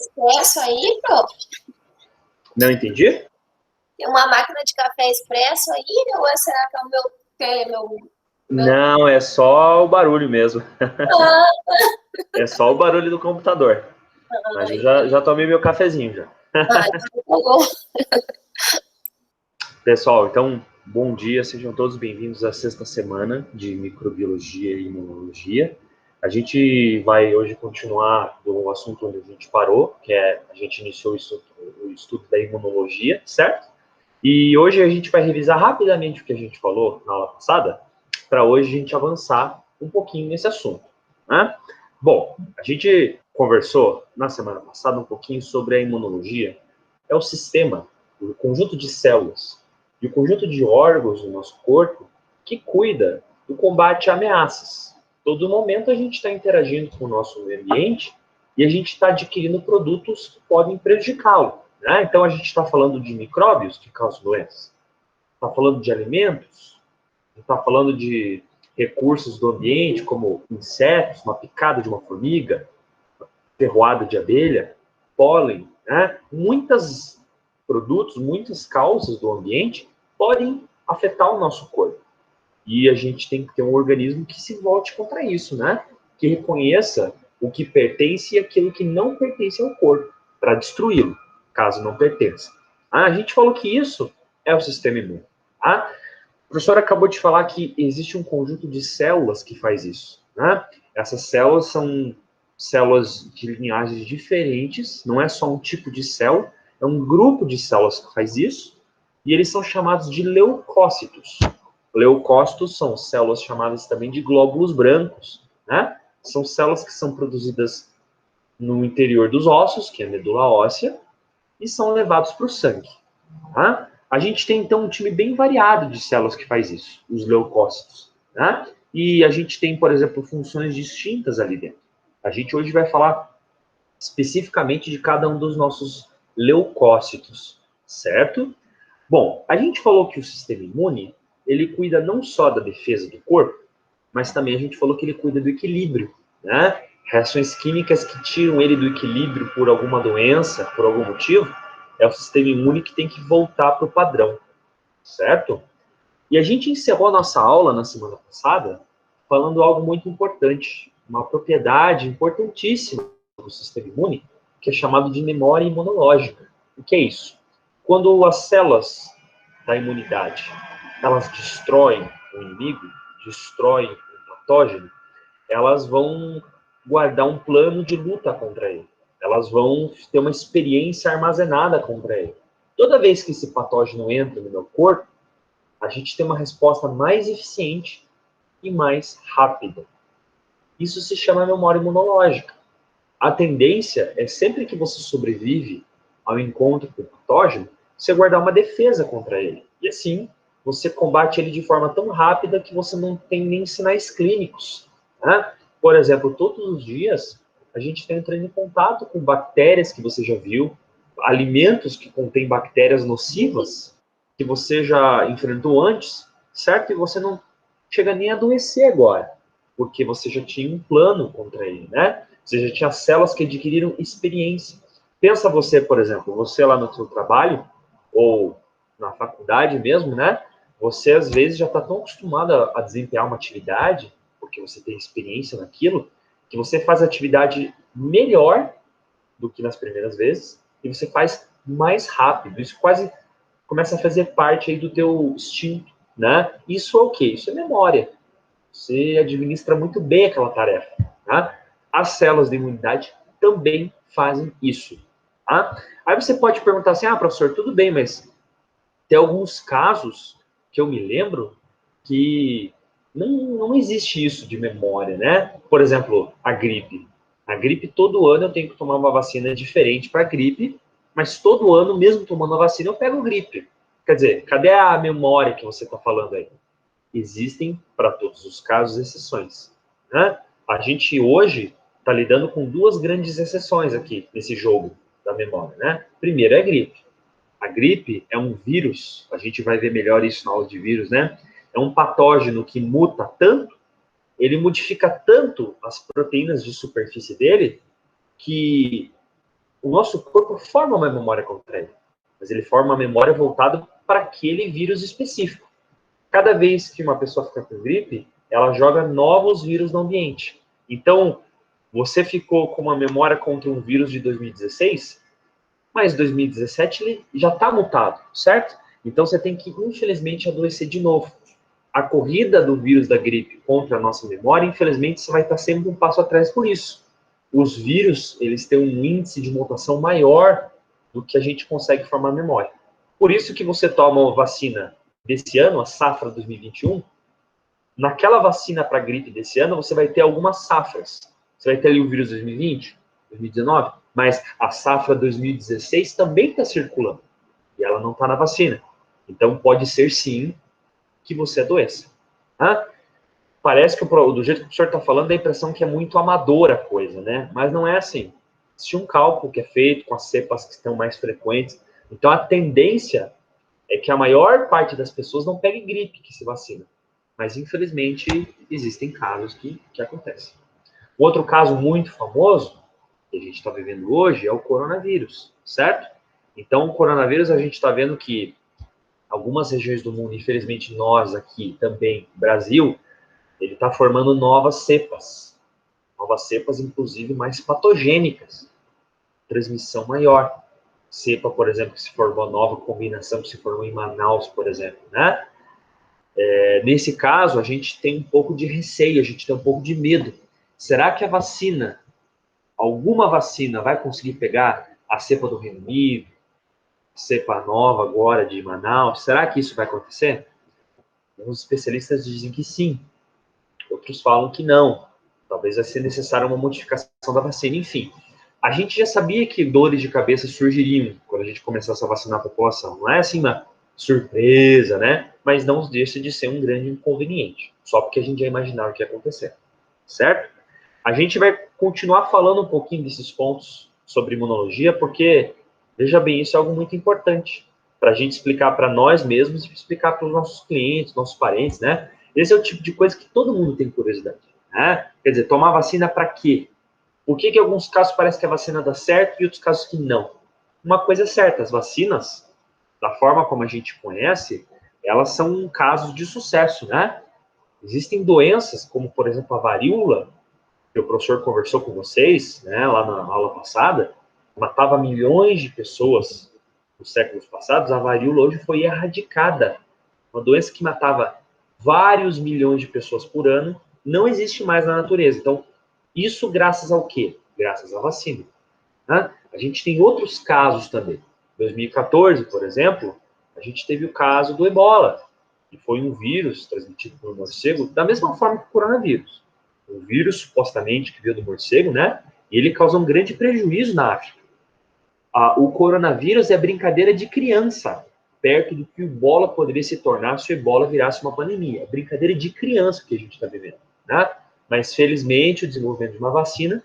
expresso aí, prof? Não entendi? Tem uma máquina de café expresso aí, ou será que é o meu... Não, é só o barulho mesmo. Ah, É só o barulho do computador. Mas eu já tomei meu cafezinho já. então tá bom. Pessoal, então, bom dia, sejam todos bem-vindos à sexta semana de Microbiologia e Imunologia. A gente vai hoje continuar do assunto onde a gente parou, que é, a gente iniciou o estudo da imunologia, certo? E hoje a gente vai revisar rapidamente o que a gente falou na aula passada, para hoje a gente avançar um pouquinho nesse assunto, né? Bom, a gente conversou na semana passada um pouquinho sobre a imunologia, é o sistema, o conjunto de células e o conjunto de órgãos do nosso corpo que cuida do combate a ameaças. Todo momento a gente está interagindo com o nosso meio ambiente e a gente está adquirindo produtos que podem prejudicá-lo, né? Então a gente está falando de micróbios que causam doenças, está falando de alimentos, está falando de recursos do ambiente, como insetos, uma picada de uma formiga, ferroada de abelha, pólen, né? Muitos produtos, muitas causas do ambiente podem afetar o nosso corpo. E a gente tem que ter um organismo que se volte contra isso, né? Que reconheça o que pertence e aquilo que não pertence ao corpo, para destruí-lo, caso não pertença. A gente falou que isso é o sistema imune. A professora acabou de falar que existe um conjunto de células que faz isso, né? Essas células são células de linhagens diferentes, não é só um tipo de célula, é um grupo de células que faz isso, e eles são chamados de leucócitos. Leucócitos são células chamadas também de glóbulos brancos, né? São células que são produzidas no interior dos ossos, que é a medula óssea, e são levados para o sangue. Tá? A gente tem, então, um time bem variado de células que faz isso, os leucócitos. Né? E a gente tem, por exemplo, funções distintas ali dentro. A gente hoje vai falar especificamente de cada um dos nossos leucócitos, certo? Bom, a gente falou que o sistema imune, ele cuida não só da defesa do corpo, mas também a gente falou que ele cuida do equilíbrio, né? Reações químicas que tiram ele do equilíbrio por alguma doença, por algum motivo, é o sistema imune que tem que voltar para o padrão, certo? E a gente encerrou a nossa aula na semana passada falando algo muito importante, uma propriedade importantíssima do sistema imune, que é chamado de memória imunológica. O que é isso? Quando as células da imunidade, elas destroem o inimigo, destroem o patógeno, elas vão guardar um plano de luta contra ele. Elas vão ter uma experiência armazenada contra ele. Toda vez que esse patógeno entra no meu corpo, a gente tem uma resposta mais eficiente e mais rápida. Isso se chama memória imunológica. A tendência é sempre que você sobrevive ao encontro com o patógeno, você guardar uma defesa contra ele. E assim, você combate ele de forma tão rápida que você não tem nem sinais clínicos. Né? Por exemplo, todos os dias a gente está entrando em contato com bactérias que você já viu, alimentos que contêm bactérias nocivas que você já enfrentou antes, certo? E você não chega nem a adoecer agora, porque você já tinha um plano contra ele, né? Você já tinha células que adquiriram experiência. Pensa você, por exemplo, você lá no seu trabalho, ou na faculdade mesmo, né? Você, às vezes, já está tão acostumado a desempenhar uma atividade, porque você tem experiência naquilo, que você faz a atividade melhor do que nas primeiras vezes, e você faz mais rápido. Isso quase começa a fazer parte aí do teu instinto, né? Isso é o quê? Isso é memória. Você administra muito bem aquela tarefa, tá? As células de imunidade também fazem isso, tá? Aí você pode perguntar assim, professor, tudo bem, mas tem alguns casos que eu me lembro que não existe isso de memória, né? Por exemplo, a gripe. A gripe, todo ano eu tenho que tomar uma vacina diferente para a gripe, mas todo ano, mesmo tomando a vacina, eu pego gripe. Quer dizer, cadê a memória que você está falando aí? Existem, para todos os casos, exceções. Né? A gente hoje está lidando com duas grandes exceções aqui nesse jogo da memória. Né? Primeiro é a gripe. A gripe é um vírus, a gente vai ver melhor isso na aula de vírus, né? É um patógeno que muta tanto, ele modifica tanto as proteínas de superfície dele, que o nosso corpo forma uma memória contra ele, mas ele forma uma memória voltada para aquele vírus específico. Cada vez que uma pessoa fica com gripe, ela joga novos vírus no ambiente. Então, você ficou com uma memória contra um vírus de 2016, mas 2017 ele já está mutado, certo? Então você tem que, infelizmente, adoecer de novo. A corrida do vírus da gripe contra a nossa memória, infelizmente, você vai estar sempre um passo atrás por isso. Os vírus, eles têm um índice de mutação maior do que a gente consegue formar memória. Por isso que você toma a vacina desse ano, a safra 2021, naquela vacina para gripe desse ano, você vai ter algumas safras. Você vai ter ali o vírus 2020, 2019, mas a safra 2016 também está circulando. E ela não está na vacina. Então, pode ser, sim, que você adoeça. Tá? Parece que, do jeito que o professor está falando, dá a impressão que é muito amadora a coisa, né? Mas não é assim. Existe um cálculo que é feito com as cepas que estão mais frequentes. Então, a tendência é que a maior parte das pessoas não pegue gripe que se vacina. Mas, infelizmente, existem casos que acontecem. Outro caso muito famoso que a gente está vivendo hoje é o coronavírus, certo? Então, o coronavírus, a gente está vendo que algumas regiões do mundo, infelizmente nós aqui também, Brasil, ele está formando novas cepas, inclusive mais patogênicas, transmissão maior. Cepa, por exemplo, que se formou nova combinação que se formou em Manaus, por exemplo, né? Nesse caso, a gente tem um pouco de receio, a gente tem um pouco de medo. Será que a vacina, alguma vacina, vai conseguir pegar a cepa do Reino Unido, cepa nova agora de Manaus? Será que isso vai acontecer? Alguns especialistas dizem que sim, outros falam que não. Talvez vai ser necessária uma modificação da vacina. Enfim, a gente já sabia que dores de cabeça surgiriam quando a gente começasse a vacinar a população. Não é assim uma surpresa, né? Mas não deixa de ser um grande inconveniente, só porque a gente já imaginava o que ia acontecer, certo? A gente vai continuar falando um pouquinho desses pontos sobre imunologia, porque, veja bem, isso é algo muito importante para a gente explicar para nós mesmos e explicar para os nossos clientes, nossos parentes, né? Esse é o tipo de coisa que todo mundo tem curiosidade, né? Quer dizer, tomar vacina para quê? Por que em alguns casos parece que a vacina dá certo e outros casos que não? Uma coisa é certa, as vacinas, da forma como a gente conhece, elas são casos de sucesso, né? Existem doenças, como por exemplo a varíola, que o professor conversou com vocês, né, lá na aula passada, matava milhões de pessoas nos séculos passados. A varíola hoje foi erradicada. Uma doença que matava vários milhões de pessoas por ano não existe mais na natureza. Então, isso graças ao quê? Graças à vacina. Né? A gente tem outros casos também. Em 2014, por exemplo, a gente teve o caso do Ebola, que foi um vírus transmitido por um morcego, da mesma forma que o coronavírus. Um vírus, supostamente, que veio do morcego, né? E ele causa um grande prejuízo na África. O coronavírus é brincadeira de criança, perto do que o Ebola poderia se tornar se o Ebola virasse uma pandemia. É brincadeira de criança que a gente está vivendo, né? Mas, felizmente, o desenvolvimento de uma vacina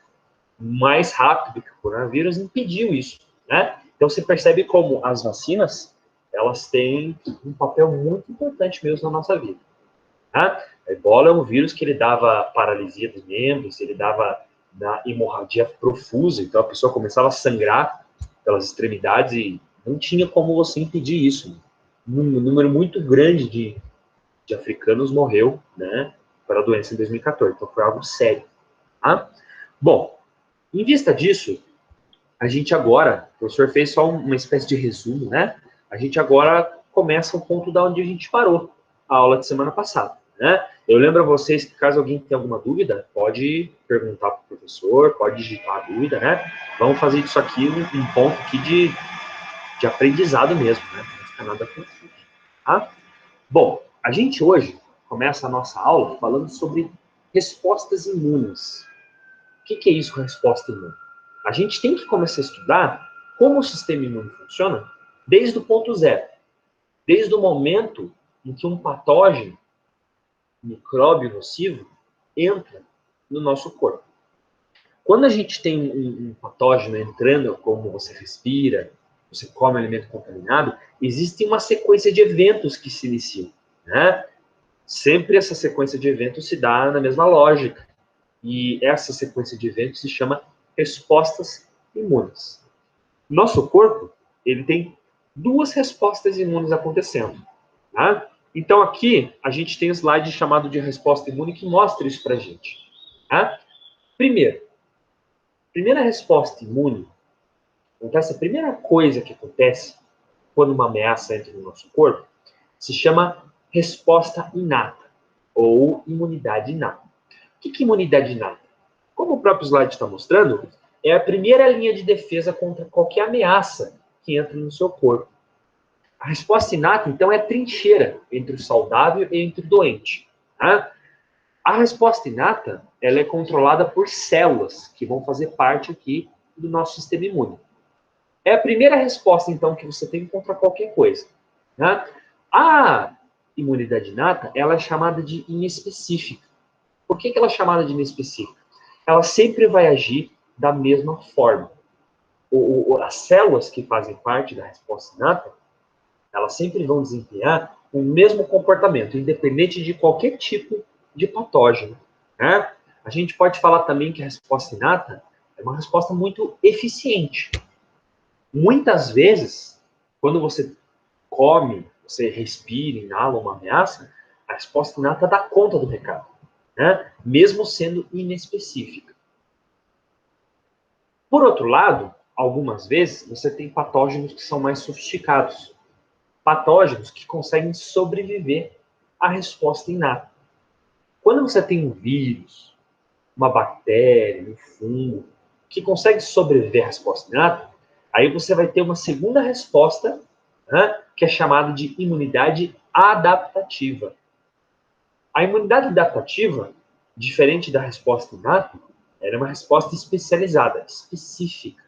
mais rápido que o coronavírus impediu isso, né? Então, você percebe como as vacinas, elas têm um papel muito importante mesmo na nossa vida. Tá? A ebola é um vírus que ele dava paralisia dos membros, ele dava na hemorragia profusa, então a pessoa começava a sangrar pelas extremidades e não tinha como você impedir isso. Um número muito grande de africanos morreu, né, para a doença em 2014, então foi algo sério. Tá? Bom, em vista disso, a gente agora, o professor fez só uma espécie de resumo, né? A gente agora começa o ponto da onde a gente parou, a aula de semana passada, né? Eu lembro a vocês que caso alguém tenha alguma dúvida, pode perguntar para o professor, pode digitar a dúvida, né? Vamos fazer isso aqui um ponto aqui de aprendizado mesmo, né? Não fica nada confuso, tá? Bom, a gente hoje começa a nossa aula falando sobre respostas imunes. O que é isso, resposta imune? A gente tem que começar a estudar como o sistema imune funciona desde o ponto zero. Desde o momento em que um patógeno, um micróbio nocivo, entra no nosso corpo. Quando a gente tem um patógeno entrando, como você respira, você come alimento contaminado, existe uma sequência de eventos que se iniciam, né? Sempre essa sequência de eventos se dá na mesma lógica. E essa sequência de eventos se chama respostas imunes. Nosso corpo, ele tem duas respostas imunes acontecendo. Tá? Então, aqui, a gente tem um slide chamado de resposta imune que mostra isso pra gente. Tá? Primeira resposta imune, acontece, a primeira coisa que acontece quando uma ameaça entra no nosso corpo, se chama resposta inata, ou imunidade inata. O que é imunidade inata? Como o próprio slide está mostrando, é a primeira linha de defesa contra qualquer ameaça que entra no seu corpo. A resposta inata, então, é a trincheira entre o saudável e entre o doente. Tá? A resposta inata, ela é controlada por células que vão fazer parte aqui do nosso sistema imune. É a primeira resposta, então, que você tem contra qualquer coisa. Tá? A imunidade inata, ela é chamada de inespecífica. Por que ela é chamada de inespecífica? Ela sempre vai agir da mesma forma. As células que fazem parte da resposta inata, elas sempre vão desempenhar o mesmo comportamento, independente de qualquer tipo de patógeno. Né? A gente pode falar também que a resposta inata é uma resposta muito eficiente. Muitas vezes, quando você come, você respira, inala uma ameaça, a resposta inata dá conta do recado, né? Mesmo sendo inespecífica. Por outro lado, algumas vezes, você tem patógenos que são mais sofisticados. Patógenos que conseguem sobreviver à resposta inata. Quando você tem um vírus, uma bactéria, um fungo, que consegue sobreviver à resposta inata, aí você vai ter uma segunda resposta, né, que é chamada de imunidade adaptativa. A imunidade adaptativa, diferente da resposta inata, era uma resposta especializada, específica.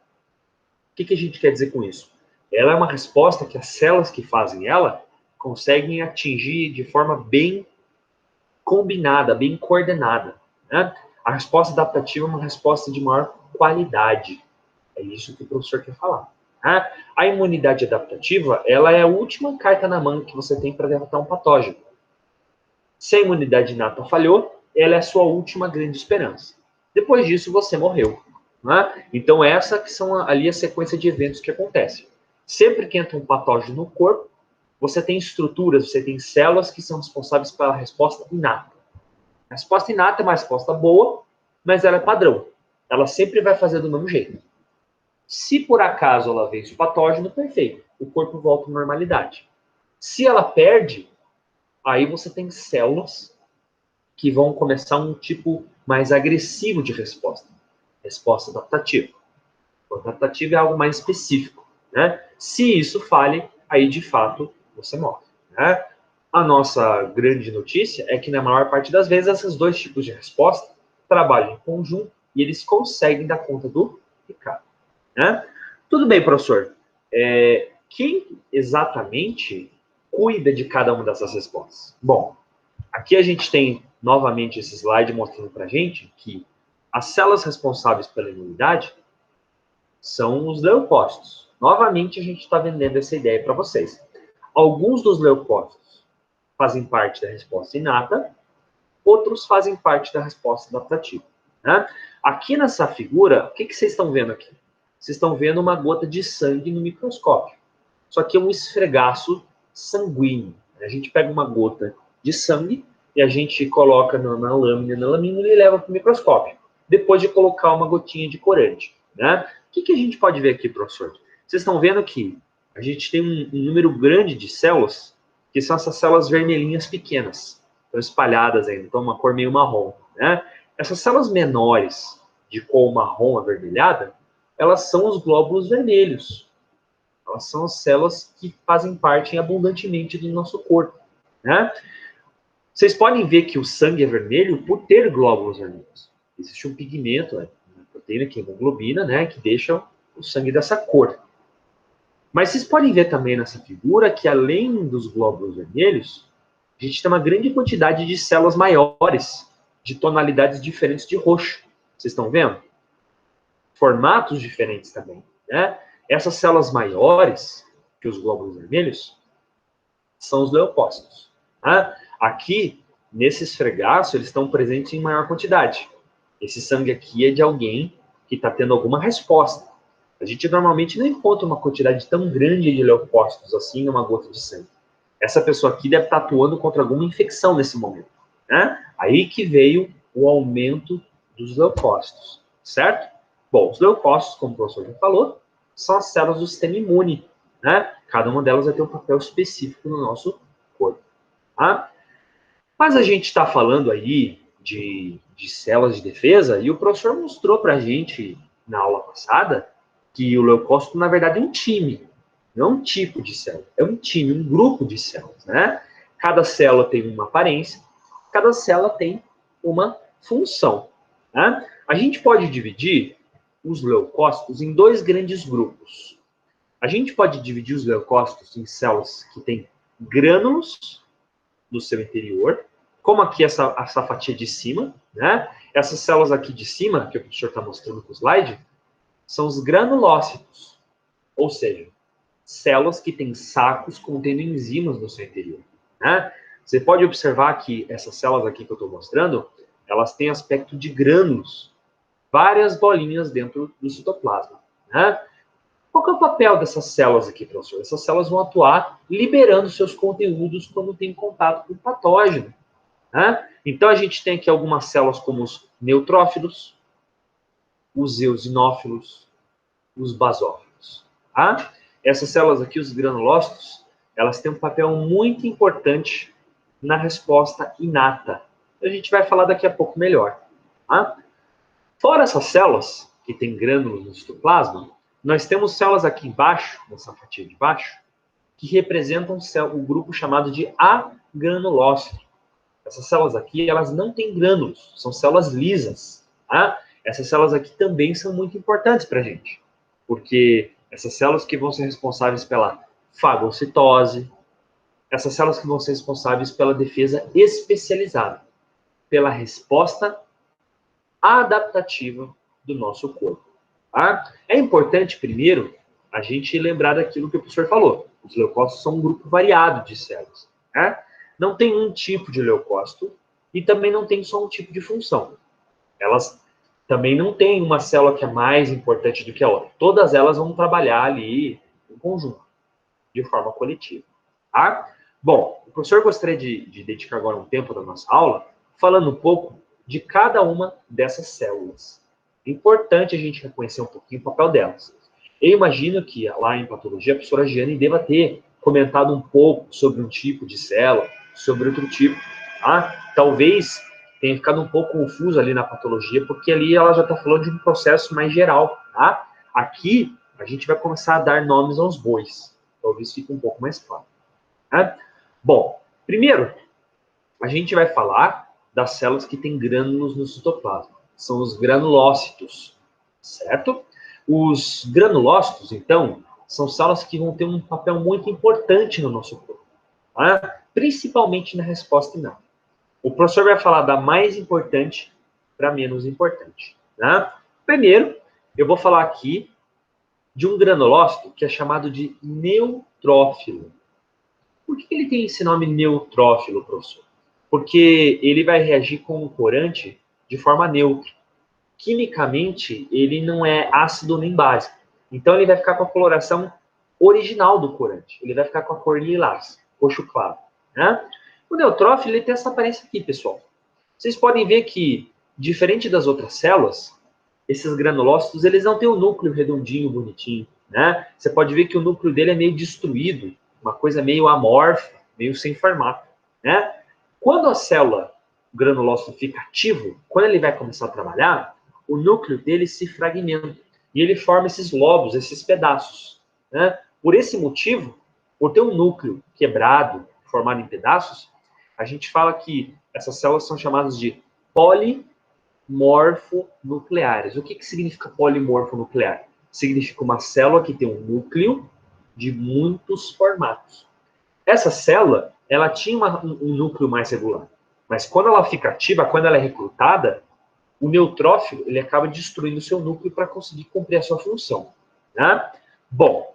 O que a gente quer dizer com isso? Ela é uma resposta que as células que fazem ela conseguem atingir de forma bem combinada, bem coordenada. Né? A resposta adaptativa é uma resposta de maior qualidade. É isso que o professor quer falar. Né? A imunidade adaptativa, ela é a última carta na manga que você tem para derrotar um patógeno. Se a imunidade inata falhou, ela é a sua última grande esperança. Depois disso, você morreu. Né? Então, essa que são ali a sequência de eventos que acontecem. Sempre que entra um patógeno no corpo, você tem estruturas, você tem células que são responsáveis pela resposta inata. A resposta inata é uma resposta boa, mas ela é padrão. Ela sempre vai fazer do mesmo jeito. Se por acaso ela vence o patógeno, perfeito. O corpo volta à normalidade. Se ela perde, aí você tem células que vão começar um tipo mais agressivo de resposta. Resposta adaptativa. O adaptativo é algo mais específico. Né? Se isso falha, aí de fato você morre. Né? A nossa grande notícia é que na maior parte das vezes esses dois tipos de resposta trabalham em conjunto e eles conseguem dar conta do recado. Né? Tudo bem, professor. Quem exatamente cuida de cada uma dessas respostas? Bom, aqui a gente tem novamente esse slide mostrando para a gente que as células responsáveis pela imunidade são os leucócitos. Novamente a gente está vendendo essa ideia para vocês. Alguns dos leucócitos fazem parte da resposta inata, outros fazem parte da resposta adaptativa. Né? Aqui nessa figura, o que vocês estão vendo aqui? Vocês estão vendo uma gota de sangue no microscópio. Isso aqui é um esfregaço sanguíneo. A gente pega uma gota de sangue e a gente coloca na lâmina e leva para o microscópio, depois de colocar uma gotinha de corante. Né? O que a gente pode ver aqui, professor? Vocês estão vendo que a gente tem um número grande de células, que são essas células vermelhinhas pequenas, estão espalhadas ainda, estão uma cor meio marrom. Né? Essas células menores, de cor marrom avermelhada, elas são os glóbulos vermelhos. Elas são as células que fazem parte abundantemente do nosso corpo. Né? Vocês podem ver que o sangue é vermelho por ter glóbulos vermelhos. Existe um pigmento, uma proteína que é hemoglobina, né, que deixa o sangue dessa cor. Mas vocês podem ver também nessa figura que além dos glóbulos vermelhos, a gente tem uma grande quantidade de células maiores, de tonalidades diferentes de roxo. Vocês estão vendo? Formatos diferentes também. Né? Essas células maiores que os glóbulos vermelhos são os leucócitos. Né? Aqui, nesse esfregaço, eles estão presentes em maior quantidade. Esse sangue aqui é de alguém que está tendo alguma resposta. A gente normalmente não encontra uma quantidade tão grande de leucócitos assim numa gota de sangue. Essa pessoa aqui deve estar atuando contra alguma infecção nesse momento, né? Aí que veio o aumento dos leucócitos, certo? Bom, os leucócitos, como o professor já falou, são as células do sistema imune, né? Cada uma delas vai ter um papel específico no nosso corpo, tá? Mas a gente está falando aí de células de defesa e o professor mostrou para a gente na aula passada que o leucócito, na verdade, é um time, não é um tipo de célula, é um time, um grupo de células, né? Cada célula tem uma aparência, cada célula tem uma função, né? A gente pode dividir os leucócitos em dois grandes grupos. A gente pode dividir os leucócitos em células que têm grânulos no seu interior, como aqui essa fatia de cima, né? Essas células aqui de cima, que o professor está mostrando no slide, são os granulócitos, ou seja, células que têm sacos contendo enzimas no seu interior, né? Você pode observar que essas células aqui que eu estou mostrando, elas têm aspecto de grânulos, várias bolinhas dentro do citoplasma, né? Qual que é o papel dessas células aqui, professor? Essas células vão atuar liberando seus conteúdos quando tem contato com o patógeno, né? Então, a gente tem aqui algumas células como os neutrófilos, os eosinófilos, os basófilos. Tá? Essas células aqui, os granulócitos, elas têm um papel muito importante na resposta inata. A gente vai falar daqui a pouco melhor. Tá? Fora essas células, que têm grânulos no citoplasma, nós temos células aqui embaixo, nessa fatia de baixo, que representam o grupo chamado de agranulócito. Essas células aqui, elas não têm grânulos, são células lisas. Tá? Essas células aqui também são muito importantes para a gente, porque essas células que vão ser responsáveis pela fagocitose, essas células que vão ser responsáveis pela defesa especializada, pela resposta adaptativa do nosso corpo. Tá? É importante, primeiro, a gente lembrar daquilo que o professor falou. Os leucócitos são um grupo variado de células. Né? Não tem um tipo de leucócito e também não tem só um tipo de função. Elas também não têm uma célula que é mais importante do que a outra. Todas elas vão trabalhar ali em conjunto, de forma coletiva. Tá? Bom, o professor gostaria de dedicar agora um tempo da nossa aula falando um pouco de cada uma dessas células. É importante a gente reconhecer um pouquinho o papel delas. Eu imagino que lá em patologia a professora Giane deva ter comentado um pouco sobre um tipo de célula, sobre outro tipo. Tá? Talvez tenha ficado um pouco confuso ali na patologia, porque ali ela já está falando de um processo mais geral. Tá? Aqui a gente vai começar a dar nomes aos bois. Talvez fique um pouco mais claro. Tá? Bom, primeiro, a gente vai falar das células que têm grânulos no citoplasma. São os granulócitos, certo? Os granulócitos, então, são células que vão ter um papel muito importante no nosso corpo, tá? Principalmente na resposta inata. O professor vai falar da mais importante para menos importante. Tá? Primeiro, eu vou falar aqui de um granulócito que é chamado de neutrófilo. Por que ele tem esse nome neutrófilo, professor? Porque ele vai reagir com o corante de forma neutra. Quimicamente, ele não é ácido nem básico. Então, ele vai ficar com a coloração original do corante. Ele vai ficar com a cor lilás, roxo claro. Né? O neutrófilo ele tem essa aparência aqui, pessoal. Vocês podem ver que, diferente das outras células, esses granulócitos eles não têm um núcleo redondinho, bonitinho. Né? Você pode ver que o núcleo dele é meio destruído, uma coisa meio amorfa, meio sem formato. Né? Quando a célula, o granulócito fica ativo, quando ele vai começar a trabalhar, o núcleo dele se fragmenta e ele forma esses lobos, esses pedaços. Né? Por esse motivo, por ter um núcleo quebrado, formado em pedaços, a gente fala que essas células são chamadas de polimorfonucleares. O que significa polimorfonuclear? Significa uma célula que tem um núcleo de muitos formatos. Essa célula, ela tinha um núcleo mais regular, mas quando ela fica ativa, quando ela é recrutada, o neutrófilo ele acaba destruindo o seu núcleo para conseguir cumprir a sua função. Né? Bom,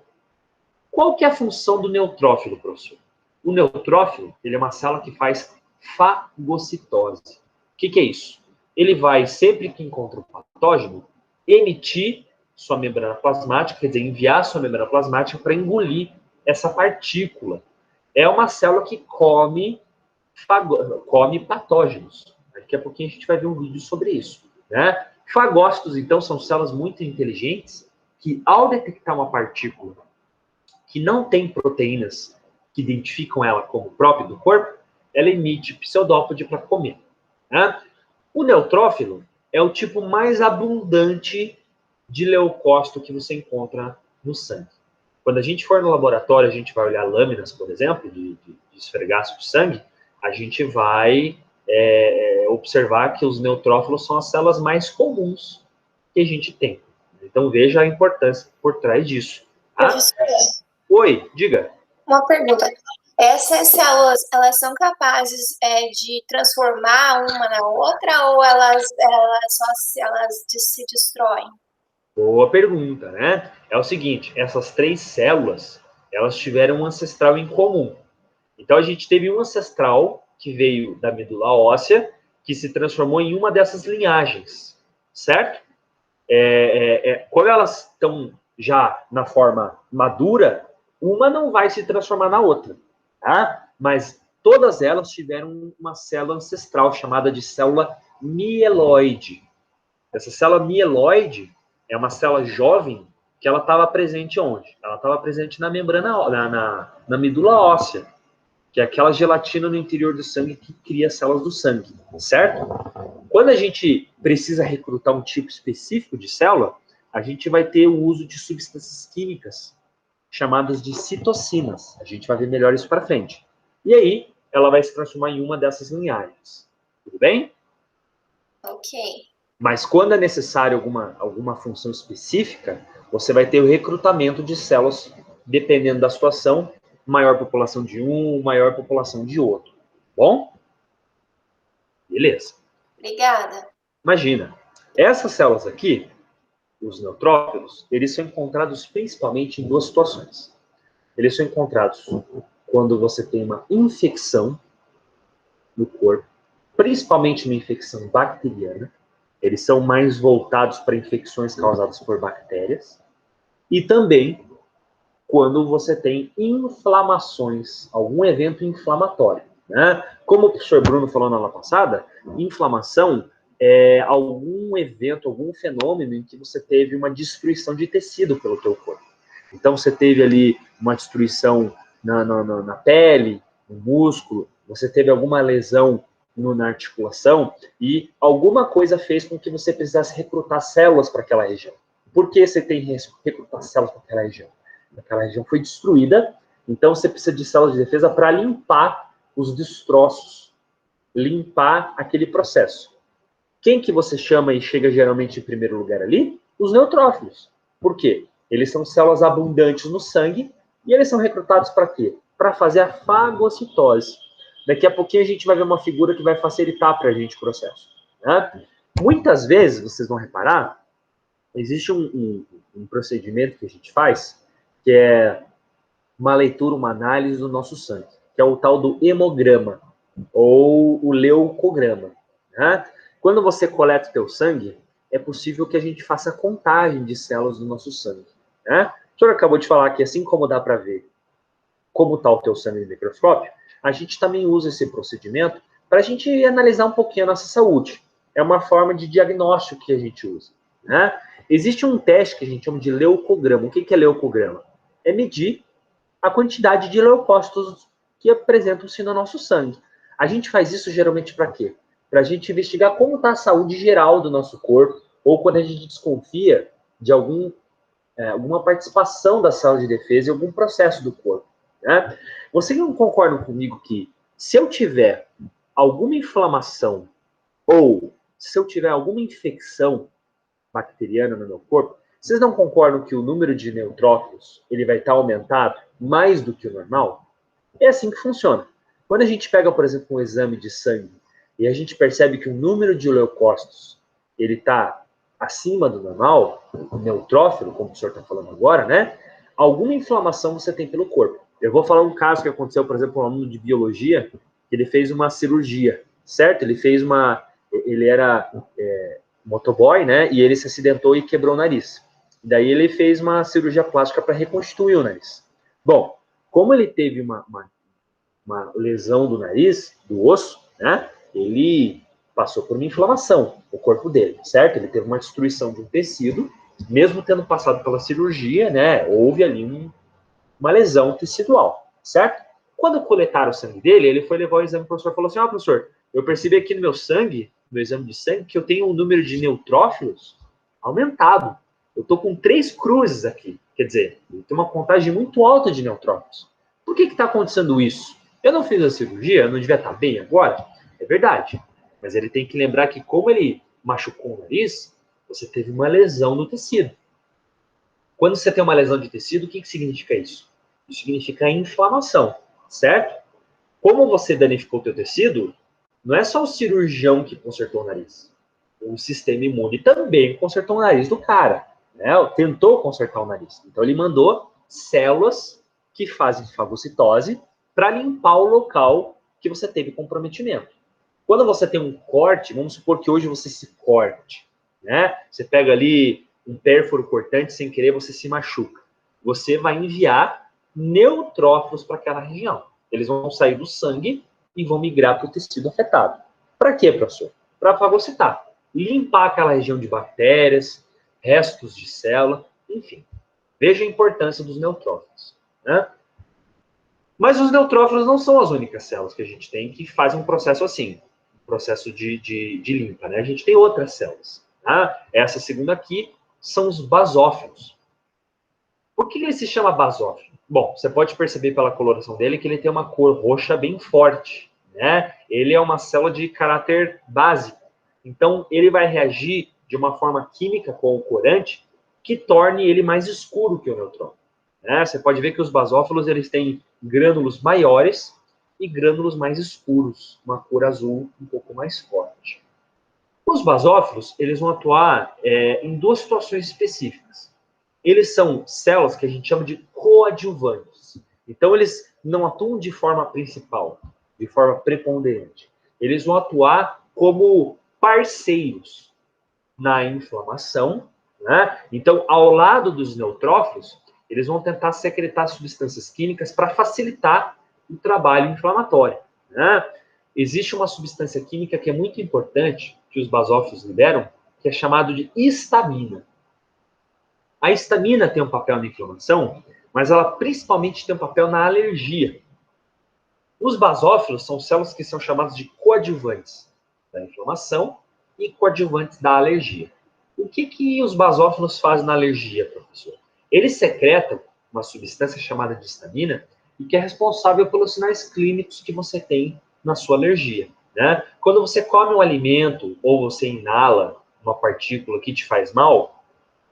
qual que é a função do neutrófilo, professor? O neutrófilo ele é uma célula que faz fagocitose. O que é isso? Ele vai, sempre que encontra um patógeno, emitir sua membrana plasmática, quer dizer, enviar sua membrana plasmática para engolir essa partícula. É uma célula que come patógenos. Daqui a pouquinho a gente vai ver um vídeo sobre isso, né? Fagócitos, então, são células muito inteligentes que, ao detectar uma partícula que não tem proteínas que identificam ela como própria do corpo, ela emite pseudópode para comer, né? O neutrófilo é o tipo mais abundante de leucócito que você encontra no sangue. Quando a gente for no laboratório, a gente vai olhar lâminas, por exemplo, de esfregaço de sangue, a gente vai observar que os neutrófilos são as células mais comuns que a gente tem. Então, veja a importância por trás disso. Tá? Professor, Oi, diga. uma pergunta. Essas células, elas são capazes de transformar uma na outra ou elas se destroem? Boa pergunta, né? É o seguinte, essas 3 células, elas tiveram um ancestral em comum. Então, a gente teve um ancestral que veio da medula óssea, que se transformou em uma dessas linhagens, certo? Quando elas estão já na forma madura, uma não vai se transformar na outra, tá? Mas todas elas tiveram uma célula ancestral chamada de célula mieloide. Essa célula mieloide é uma célula jovem que ela estava presente onde? Ela estava presente na membrana, na medula óssea, que é aquela gelatina no interior do sangue que cria células do sangue, certo? Quando a gente precisa recrutar um tipo específico de célula, a gente vai ter o uso de substâncias químicas chamadas de citocinas. A gente vai ver melhor isso para frente. E aí, ela vai se transformar em uma dessas linhagens. Tudo bem? Ok. Mas quando é necessário alguma função específica, você vai ter o recrutamento de células, dependendo da situação, maior população de um, maior população de outro. Bom? Beleza. Obrigada. Imagina, essas células aqui, os neutrófilos, eles são encontrados principalmente em 2 situações. Eles são encontrados quando você tem uma infecção no corpo, principalmente uma infecção bacteriana. Eles são mais voltados para infecções causadas por bactérias. E também quando você tem inflamações, algum evento inflamatório, né? Como o professor Bruno falou na aula passada, inflamação é algum evento, algum fenômeno em que você teve uma destruição de tecido pelo teu corpo. Então, você teve ali uma destruição na pele, no músculo, você teve alguma lesão na articulação e alguma coisa fez com que você precisasse recrutar células para aquela região. Por que você tem que recrutar células para aquela região? Aquela região foi destruída, então você precisa de células de defesa para limpar os destroços, limpar aquele processo. Quem que você chama e chega geralmente em primeiro lugar ali? Os neutrófilos. Por quê? Eles são células abundantes no sangue e eles são recrutados para quê? Para fazer a fagocitose. Daqui a pouquinho a gente vai ver uma figura que vai facilitar para a gente o processo. Né? Muitas vezes, vocês vão reparar, existe um procedimento que a gente faz, que é uma leitura, uma análise do nosso sangue, que é o tal do hemograma, ou o leucograma. Né? Quando você coleta o teu sangue, é possível que a gente faça contagem de células do nosso sangue. Né? O senhor acabou de falar que assim como dá para ver como está o teu sangue no microscópio, a gente também usa esse procedimento para a gente analisar um pouquinho a nossa saúde. É uma forma de diagnóstico que a gente usa. Né? Existe um teste que a gente chama de leucograma. O que é leucograma? É medir a quantidade de leucócitos que apresentam-se no nosso sangue. A gente faz isso geralmente para quê? Para a gente investigar como está a saúde geral do nosso corpo, ou quando a gente desconfia de alguma participação da célula de defesa em algum processo do corpo. Né? Vocês não concordam comigo que se eu tiver alguma inflamação ou se eu tiver alguma infecção bacteriana no meu corpo, vocês não concordam que o número de neutrófilos ele vai estar aumentado mais do que o normal? É assim que funciona. Quando a gente pega, por exemplo, um exame de sangue e a gente percebe que o número de leucócitos ele está acima do normal, o neutrófilo, como o senhor está falando agora, né? Alguma inflamação você tem pelo corpo. Eu vou falar um caso que aconteceu, por exemplo, um aluno de biologia, que ele fez uma cirurgia, certo? Ele era motoboy, né? E ele se acidentou e quebrou o nariz. Daí ele fez uma cirurgia plástica para reconstituir o nariz. Bom, como ele teve uma lesão do nariz, do osso, né? Ele passou por uma inflamação no corpo dele, certo? Ele teve uma destruição de um tecido, mesmo tendo passado pela cirurgia, né? Houve ali uma lesão tecidual, certo? Quando coletaram o sangue dele, ele foi levar o exame, o professor falou assim, professor, eu percebi aqui no meu sangue, no exame de sangue, que eu tenho um número de neutrófilos aumentado. Eu tô com 3 cruzes aqui. Quer dizer, eu tenho uma contagem muito alta de neutrófilos. Por que está acontecendo isso? Eu não fiz a cirurgia, eu não devia estar bem agora? É verdade. Mas ele tem que lembrar que como ele machucou o nariz, você teve uma lesão no tecido. Quando você tem uma lesão de tecido, o que significa isso? Isso significa inflamação, certo? Como você danificou o teu tecido, não é só o cirurgião que consertou o nariz. O sistema imune também consertou o nariz do cara, né? Tentou consertar o nariz. Então ele mandou células que fazem fagocitose para limpar o local que você teve comprometimento. Quando você tem um corte, vamos supor que hoje você se corte, né? Você pega ali um pérfuro cortante sem querer, você se machuca. Você vai enviar neutrófilos para aquela região. Eles vão sair do sangue e vão migrar para o tecido afetado. Para quê, professor? Para fagocitar. Limpar aquela região de bactérias, restos de célula, enfim. Veja a importância dos neutrófilos, né? Mas os neutrófilos não são as únicas células que a gente tem que fazem um processo assim, um processo de limpa, né? A gente tem outras células. Tá? Essa segunda aqui são os basófilos. Por que ele se chama basófilo? Bom, você pode perceber pela coloração dele que ele tem uma cor roxa bem forte, né? Ele é uma célula de caráter básico. Então, ele vai reagir de uma forma química com o corante que torne ele mais escuro que o neutrófilo. Né? Você pode ver que os basófilos eles têm grânulos maiores e grânulos mais escuros, uma cor azul um pouco mais forte. Os basófilos eles vão atuar em duas situações específicas. Eles são células que a gente chama de coadjuvantes. Então, eles não atuam de forma principal, de forma preponderante. Eles vão atuar como parceiros na inflamação, né? Então, ao lado dos neutrófilos, eles vão tentar secretar substâncias químicas para facilitar o trabalho inflamatório, né? Existe uma substância química que é muito importante, que os basófilos liberam, que é chamado de histamina. A histamina tem um papel na inflamação, mas ela principalmente tem um papel na alergia. Os basófilos são células que são chamadas de coadjuvantes da inflamação e coadjuvantes da alergia. O que os basófilos fazem na alergia, professor? Eles secretam uma substância chamada de histamina e que é responsável pelos sinais clínicos que você tem na sua alergia. Né? Quando você come um alimento ou você inala uma partícula que te faz mal,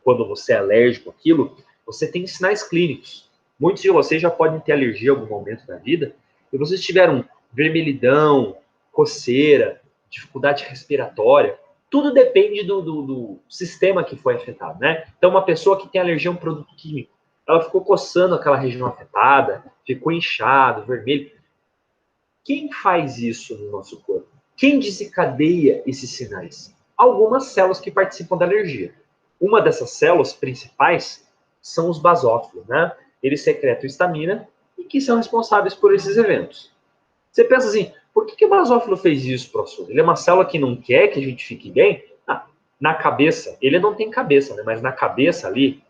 quando você é alérgico àquilo, você tem sinais clínicos. Muitos de vocês já podem ter alergia em algum momento da vida, e vocês tiveram vermelhidão, coceira, dificuldade respiratória, tudo depende do sistema que foi afetado, né? Então, uma pessoa que tem alergia a um produto químico, ela ficou coçando aquela região afetada, ficou inchado, vermelho. Quem faz isso no nosso corpo? Quem desencadeia esses sinais? Algumas células que participam da alergia. Uma dessas células principais são os basófilos, né? Eles secretam histamina e que são responsáveis por esses eventos. Você pensa assim, por que o basófilo fez isso, professor? Ele é uma célula que não quer que a gente fique bem? Na cabeça, ele não tem cabeça, né? Mas na cabeça ali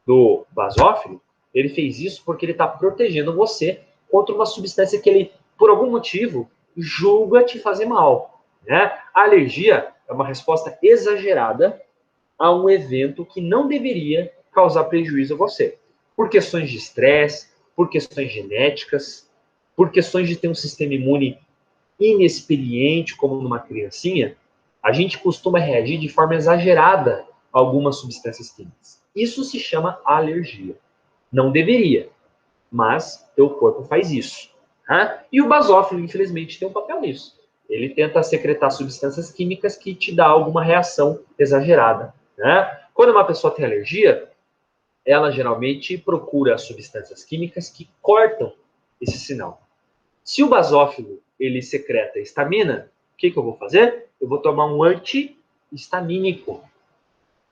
do basófilo, ele fez isso porque ele está protegendo você contra uma substância que ele, por algum motivo, julga te fazer mal. Né? A alergia é uma resposta exagerada a um evento que não deveria causar prejuízo a você. Por questões de estresse, por questões genéticas, por questões de ter um sistema imune inexperiente, como numa criancinha, a gente costuma reagir de forma exagerada a algumas substâncias químicas. Isso se chama alergia. Não deveria, mas teu corpo faz isso. Tá? E o basófilo, infelizmente, tem um papel nisso. Ele tenta secretar substâncias químicas que te dá alguma reação exagerada. Né? Quando uma pessoa tem alergia, ela geralmente procura substâncias químicas que cortam esse sinal. Se o basófilo ele secreta histamina, o que eu vou fazer? Eu vou tomar um antihistamínico.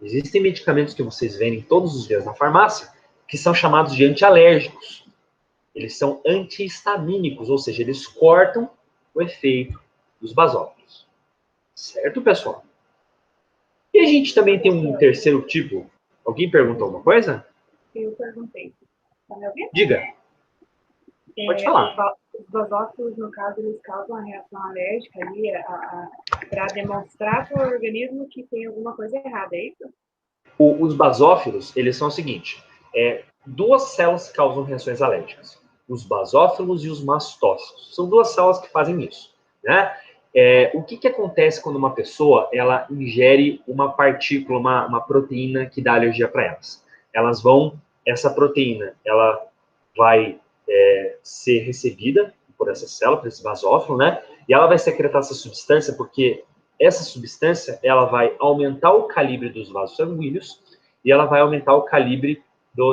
Existem medicamentos que vocês vendem todos os dias na farmácia que são chamados de antialérgicos. Eles são antihistamínicos, ou seja, eles cortam o efeito dos basófilos. Certo, pessoal? E a gente também tem um terceiro tipo. Alguém perguntou alguma coisa? Eu perguntei. Tá me ouvindo? Diga. Pode falar. Os basófilos, no caso, eles causam a reação alérgica ali para demonstrar para o organismo que tem alguma coisa errada, é isso? Os basófilos, eles são o seguinte. Duas células que causam reações alérgicas. Os basófilos e os mastócitos. São duas células que fazem isso, né? O que acontece quando uma pessoa ela ingere uma partícula, uma proteína que dá alergia para elas? Essa proteína, ela vai ser recebida por essa célula, por esse basófilo, né? E ela vai secretar essa substância porque essa substância ela vai aumentar o calibre dos vasos sanguíneos e ela vai aumentar o calibre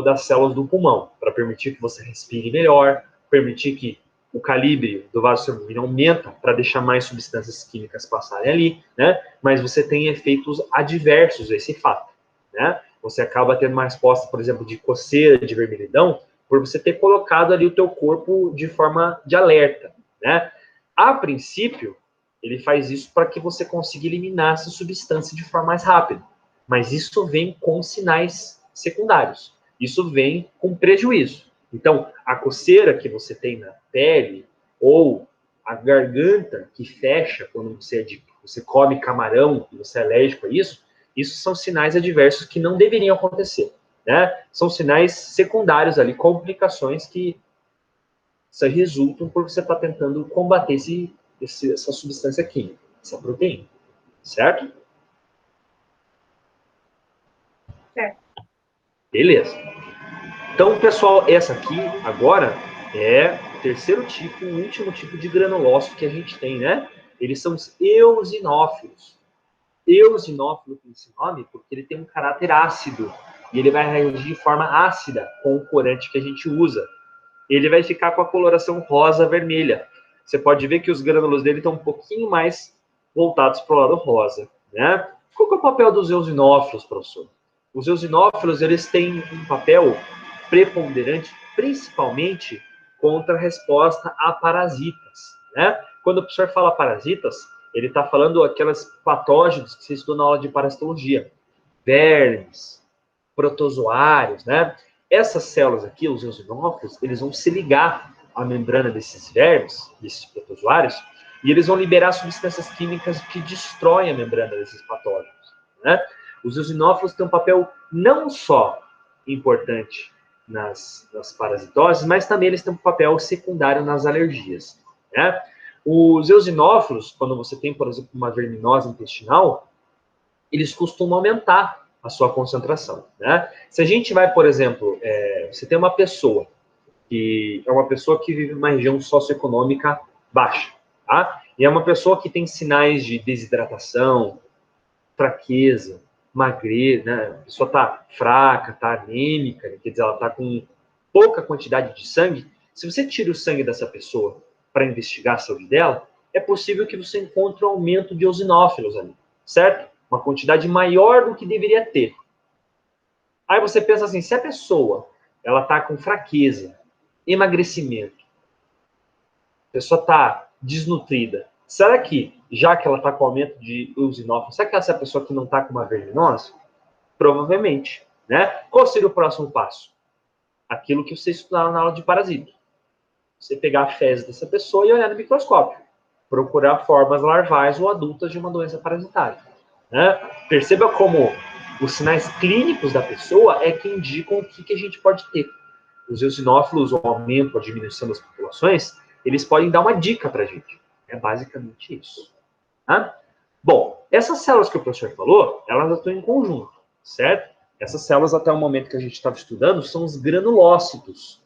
das células do pulmão, para permitir que você respire melhor, permitir que o calibre do vaso sanguíneo aumenta para deixar mais substâncias químicas passarem ali, né? Mas você tem efeitos adversos a esse fato, né? Você acaba tendo uma resposta, por exemplo, de coceira, de vermelhidão, por você ter colocado ali o teu corpo de forma de alerta, né? A princípio, ele faz isso para que você consiga eliminar essa substância de forma mais rápida, mas isso vem com sinais secundários. Isso vem com prejuízo. Então, a coceira que você tem na pele ou a garganta que fecha quando você come camarão e você é alérgico a isso são sinais adversos que não deveriam acontecer, né? São sinais secundários ali, complicações que resultam por você estar tentando combater essa substância química, essa proteína, certo? Certo. Beleza. Então, pessoal, essa aqui agora é o terceiro tipo, o último tipo de granulócito que a gente tem, né? Eles são os eosinófilos. Eosinófilo tem esse nome porque ele tem um caráter ácido e ele vai reagir de forma ácida com o corante que a gente usa. Ele vai ficar com a coloração rosa-vermelha. Você pode ver que os grânulos dele estão um pouquinho mais voltados para o lado rosa, né? Qual que é o papel dos eosinófilos, professor? Os eosinófilos, eles têm um papel preponderante, principalmente contra a resposta a parasitas, né? Quando o professor fala parasitas, ele está falando aquelas patógenos que você estudou na aula de parasitologia. Vermes, protozoários, né? Essas células aqui, os eosinófilos, eles vão se ligar à membrana desses vermes, desses protozoários, e eles vão liberar substâncias químicas que destroem a membrana desses patógenos, né? Os eosinófilos têm um papel não só importante nas parasitoses, mas também eles têm um papel secundário nas alergias, né? Os eosinófilos, quando você tem, por exemplo, uma verminose intestinal, eles costumam aumentar a sua concentração, né? Se a gente vai, por exemplo, você tem uma pessoa que é uma pessoa que vive numa região socioeconômica baixa, tá? E é uma pessoa que tem sinais de desidratação, fraqueza, magreza, né? A pessoa está fraca, está anêmica, quer dizer, ela está com pouca quantidade de sangue. Se você tira o sangue dessa pessoa para investigar a saúde dela, é possível que você encontre um aumento de eosinófilos ali, certo? Uma quantidade maior do que deveria ter. Aí você pensa assim, se a pessoa ela está com fraqueza, emagrecimento, a pessoa está desnutrida, será que, já que ela está com aumento de eosinófilos, será que essa pessoa que não está com uma verminose? Provavelmente, né? Qual seria o próximo passo? Aquilo que você estudaram na aula de parasito. Você pegar a fezes dessa pessoa e olhar no microscópio. Procurar formas larvais ou adultas de uma doença parasitária, né? Perceba como os sinais clínicos da pessoa é que indicam o que a gente pode ter. Os eosinófilos, o aumento, a diminuição das populações, eles podem dar uma dica para a gente. É basicamente isso. Tá? Bom, essas células que o professor falou, elas atuam em conjunto, certo? Essas células, até o momento que a gente estava estudando, são os granulócitos.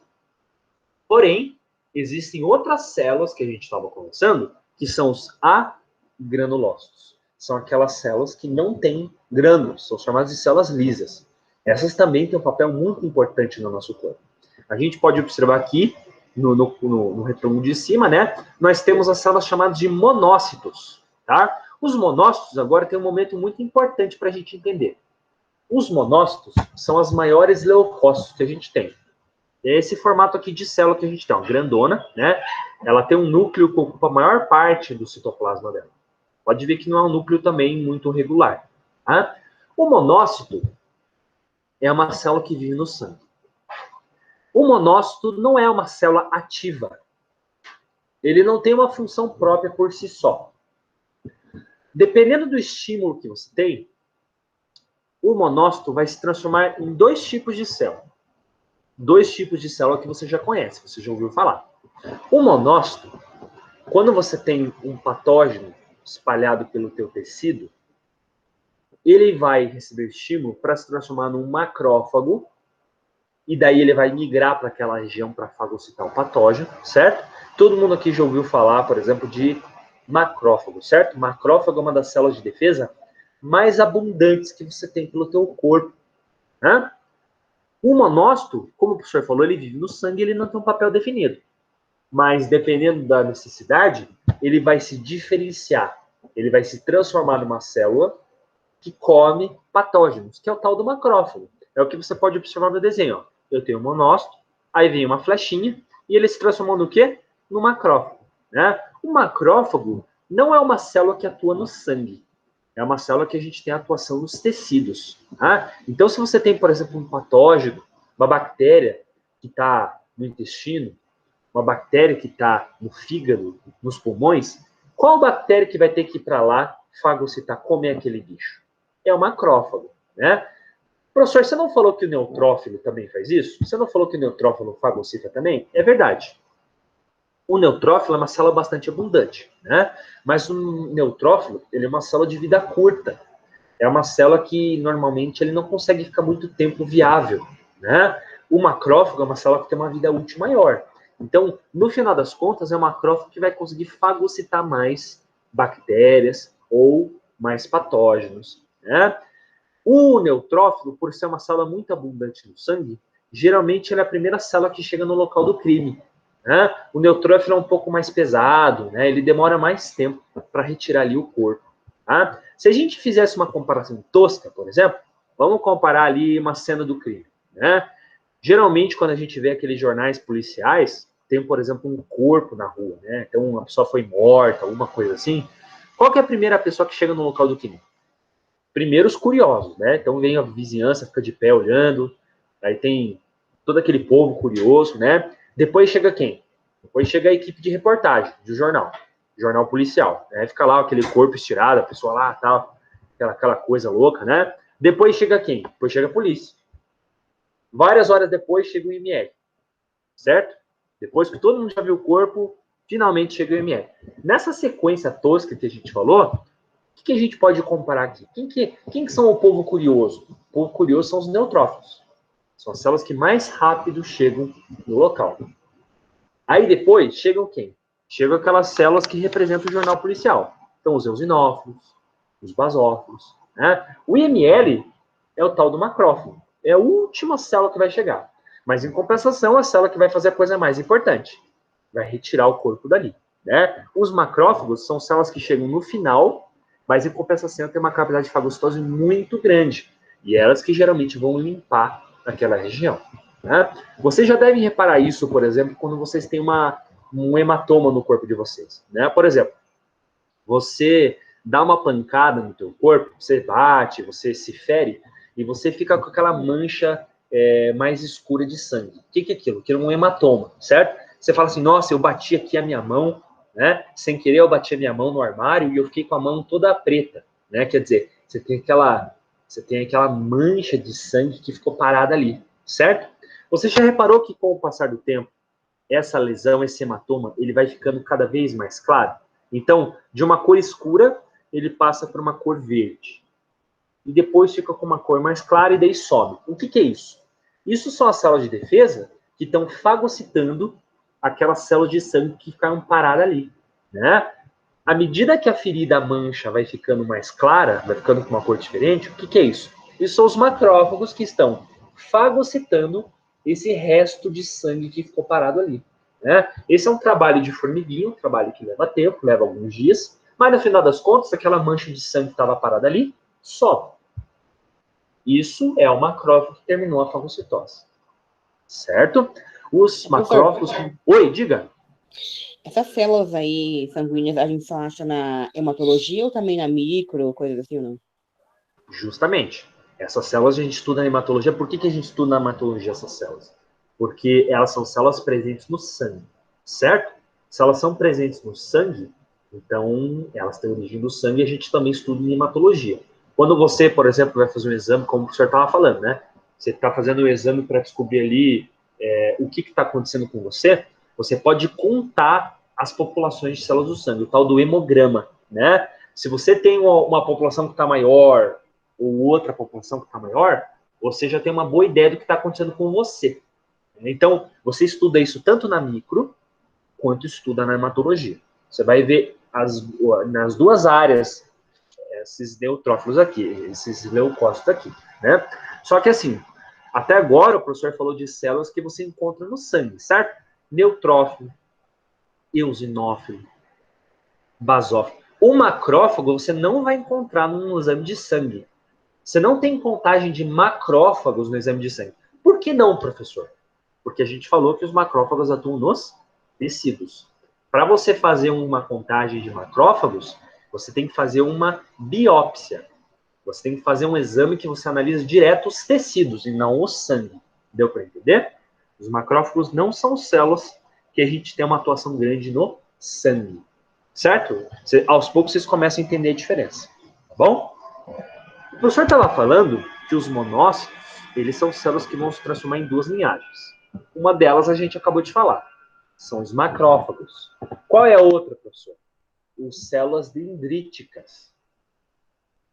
Porém, existem outras células que a gente estava conversando, que são os agranulócitos. São aquelas células que não têm grânulos, são chamadas de células lisas. Essas também têm um papel muito importante no nosso corpo. A gente pode observar aqui, no retângulo de cima, né? Nós temos as células chamadas de monócitos, tá? Os monócitos agora têm um momento muito importante para a gente entender. Os monócitos são as maiores leucócitos que a gente tem. É esse formato aqui de célula que a gente tem, ó, grandona, né? Ela tem um núcleo que ocupa a maior parte do citoplasma dela. Pode ver que não é um núcleo também muito regular. Tá? O monócito é uma célula que vive no sangue. O monócito não é uma célula ativa. Ele não tem uma função própria por si só. Dependendo do estímulo que você tem, o monócito vai se transformar em dois tipos de célula. Dois tipos de célula que você já conhece, você já ouviu falar. O monócito, quando você tem um patógeno espalhado pelo teu tecido, ele vai receber estímulo para se transformar num macrófago, e daí ele vai migrar para aquela região para fagocitar o patógeno, certo? Todo mundo aqui já ouviu falar, por exemplo, de macrófago, certo? Macrófago é uma das células de defesa mais abundantes que você tem pelo teu corpo, né? O monócito, como o professor falou, ele vive no sangue, ele não tem um papel definido. Mas, dependendo da necessidade, ele vai se diferenciar. Ele vai se transformar numa célula que come patógenos, que é o tal do macrófago. É o que você pode observar no desenho. Ó. Eu tenho um monócito, aí vem uma flechinha, e ele se transformou no quê? No macrófago. Né? O macrófago não é uma célula que atua no sangue. É uma célula que a gente tem atuação nos tecidos. Tá? Então, se você tem, por exemplo, um patógeno, uma bactéria que está no intestino, uma bactéria que está no fígado, nos pulmões, qual bactéria que vai ter que ir para lá fagocitar, comer aquele bicho? É o macrófago, né? Professor, você não falou que o neutrófilo também faz isso? Você não falou que o neutrófilo fagocita também? É verdade. O neutrófilo é uma célula bastante abundante, né? Mas o neutrófilo, ele é uma célula de vida curta. É uma célula que, normalmente, ele não consegue ficar muito tempo viável, né? O macrófago é uma célula que tem uma vida útil maior. Então, no final das contas, é o macrófago que vai conseguir fagocitar mais bactérias ou mais patógenos, né? O neutrófilo, por ser uma célula muito abundante no sangue, geralmente ele é a primeira célula que chega no local do crime. Né? O neutrófilo é um pouco mais pesado, né? Ele demora mais tempo para retirar ali o corpo. Tá? Se a gente fizesse uma comparação tosca, por exemplo, vamos comparar ali uma cena do crime. Né? Geralmente, quando a gente vê aqueles jornais policiais, tem, por exemplo, um corpo na rua, né? Então, uma pessoa foi morta, alguma coisa assim. Qual que é a primeira pessoa que chega no local do crime? Primeiro os curiosos, né? Então vem a vizinhança, fica de pé olhando, aí tem todo aquele povo curioso, né? Depois chega quem? Depois chega a equipe de reportagem do jornal policial, né? Fica lá aquele corpo estirado, a pessoa lá, tal, aquela coisa louca, né? Depois chega quem? Depois chega a polícia. Várias horas depois chega o IML, certo? Depois que todo mundo já viu o corpo, finalmente chega o IML. Nessa sequência tosca que a gente falou, o que a gente pode comparar aqui? Quem que são o povo curioso? O povo curioso são os neutrófilos. São as células que mais rápido chegam no local. Aí depois chegam quem? Chegam aquelas células que representam o jornal policial. Então, os eosinófilos, os basófilos. Né? O IML é o tal do macrófago. É a última célula que vai chegar. Mas, em compensação, a célula que vai fazer a coisa mais importante. Vai retirar o corpo dali. Né? Os macrófagos são células que chegam no final, mas, em compensação, tem uma capacidade de fagocitose muito grande. E elas que geralmente vão limpar aquela região. Né? Vocês já devem reparar isso, por exemplo, quando vocês têm um hematoma no corpo de vocês. Né? Por exemplo, você dá uma pancada no teu corpo, você bate, você se fere, e você fica com aquela mancha mais escura de sangue. O que é aquilo? Aquilo é um hematoma, certo? Você fala assim, nossa, eu bati aqui a minha mão, né? Sem querer eu bati a minha mão no armário e eu fiquei com a mão toda preta, né? Quer dizer, você tem aquela mancha de sangue que ficou parada ali, certo? Você já reparou que com o passar do tempo, essa lesão, esse hematoma, ele vai ficando cada vez mais claro? Então, de uma cor escura, ele passa para uma cor verde. E depois fica com uma cor mais clara e daí sobe. O que é isso? Isso são as células de defesa que estão fagocitando aquelas células de sangue que ficaram paradas ali. Né? À medida que a ferida, a mancha, vai ficando mais clara, vai ficando com uma cor diferente, o que é isso? Isso são os macrófagos que estão fagocitando esse resto de sangue que ficou parado ali. Né? Esse é um trabalho de formiguinha, um trabalho que leva tempo, leva alguns dias, mas no final das contas, aquela mancha de sangue que estava parada ali, sobe. Isso é o macrófago que terminou a fagocitose. Certo? Os macrófagos... Oi, diga. Essas células aí sanguíneas a gente só acha na hematologia ou também na micro, coisas assim ou não? Justamente. Essas células a gente estuda na hematologia. Por que a gente estuda na hematologia essas células? Porque elas são células presentes no sangue, certo? Se elas são presentes no sangue, então elas têm origem do sangue e a gente também estuda em hematologia. Quando você, por exemplo, vai fazer um exame, como o senhor estava falando, né? Você está fazendo um exame para descobrir ali o que está acontecendo com você, você pode contar as populações de células do sangue, o tal do hemograma, né? Se você tem uma população que está maior ou outra população que está maior, você já tem uma boa ideia do que está acontecendo com você. Então, você estuda isso tanto na micro, quanto estuda na hematologia. Você vai ver nas duas áreas esses neutrófilos aqui, esses leucócitos aqui, né? Só que assim, até agora o professor falou de células que você encontra no sangue, certo? Neutrófilo, eosinófilo, basófilo. O macrófago você não vai encontrar num exame de sangue. Você não tem contagem de macrófagos no exame de sangue. Por que não, professor? Porque a gente falou que os macrófagos atuam nos tecidos. Para você fazer uma contagem de macrófagos, você tem que fazer uma biópsia. Você tem que fazer um exame que você analisa direto os tecidos e não o sangue. Deu para entender? Os macrófagos não são células que a gente tem uma atuação grande no sangue. Certo? Aos poucos vocês começam a entender a diferença. Tá bom? O professor estava falando que os monócitos, eles são células que vão se transformar em duas linhagens. Uma delas a gente acabou de falar. São os macrófagos. Qual é a outra, professor? As células dendríticas.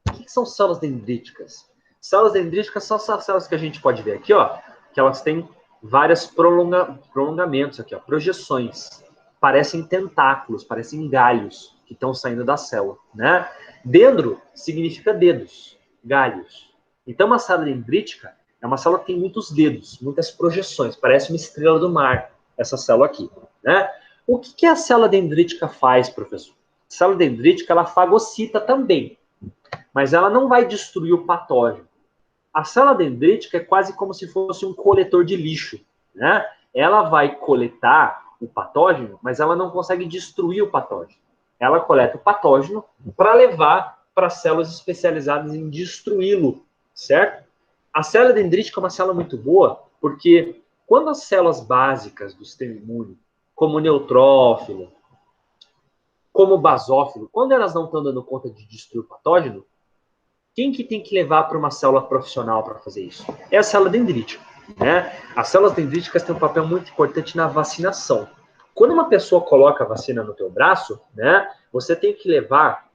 O que são células dendríticas? Células dendríticas são essas células que a gente pode ver aqui, ó, que elas têm vários prolongamentos aqui, ó, projeções. Parecem tentáculos, parecem galhos que estão saindo da célula, né? Dendro significa dedos, galhos. Então, uma célula dendrítica é uma célula que tem muitos dedos, muitas projeções, parece uma estrela do mar, essa célula aqui, né? O que a célula dendrítica faz, professor? A célula dendrítica, ela fagocita também, mas ela não vai destruir o patógeno. A célula dendrítica é quase como se fosse um coletor de lixo, né? Ela vai coletar o patógeno, mas ela não consegue destruir o patógeno. Ela coleta o patógeno para levar para células especializadas em destruí-lo, certo? A célula dendrítica é uma célula muito boa, porque quando as células básicas do sistema imune, como o neutrófilo, como o basófilo, quando elas não estão dando conta de destruir o patógeno, quem que tem que levar para uma célula profissional para fazer isso? É a célula dendrítica, né? As células dendríticas têm um papel muito importante na vacinação. Quando uma pessoa coloca a vacina no teu braço, né, você tem que levar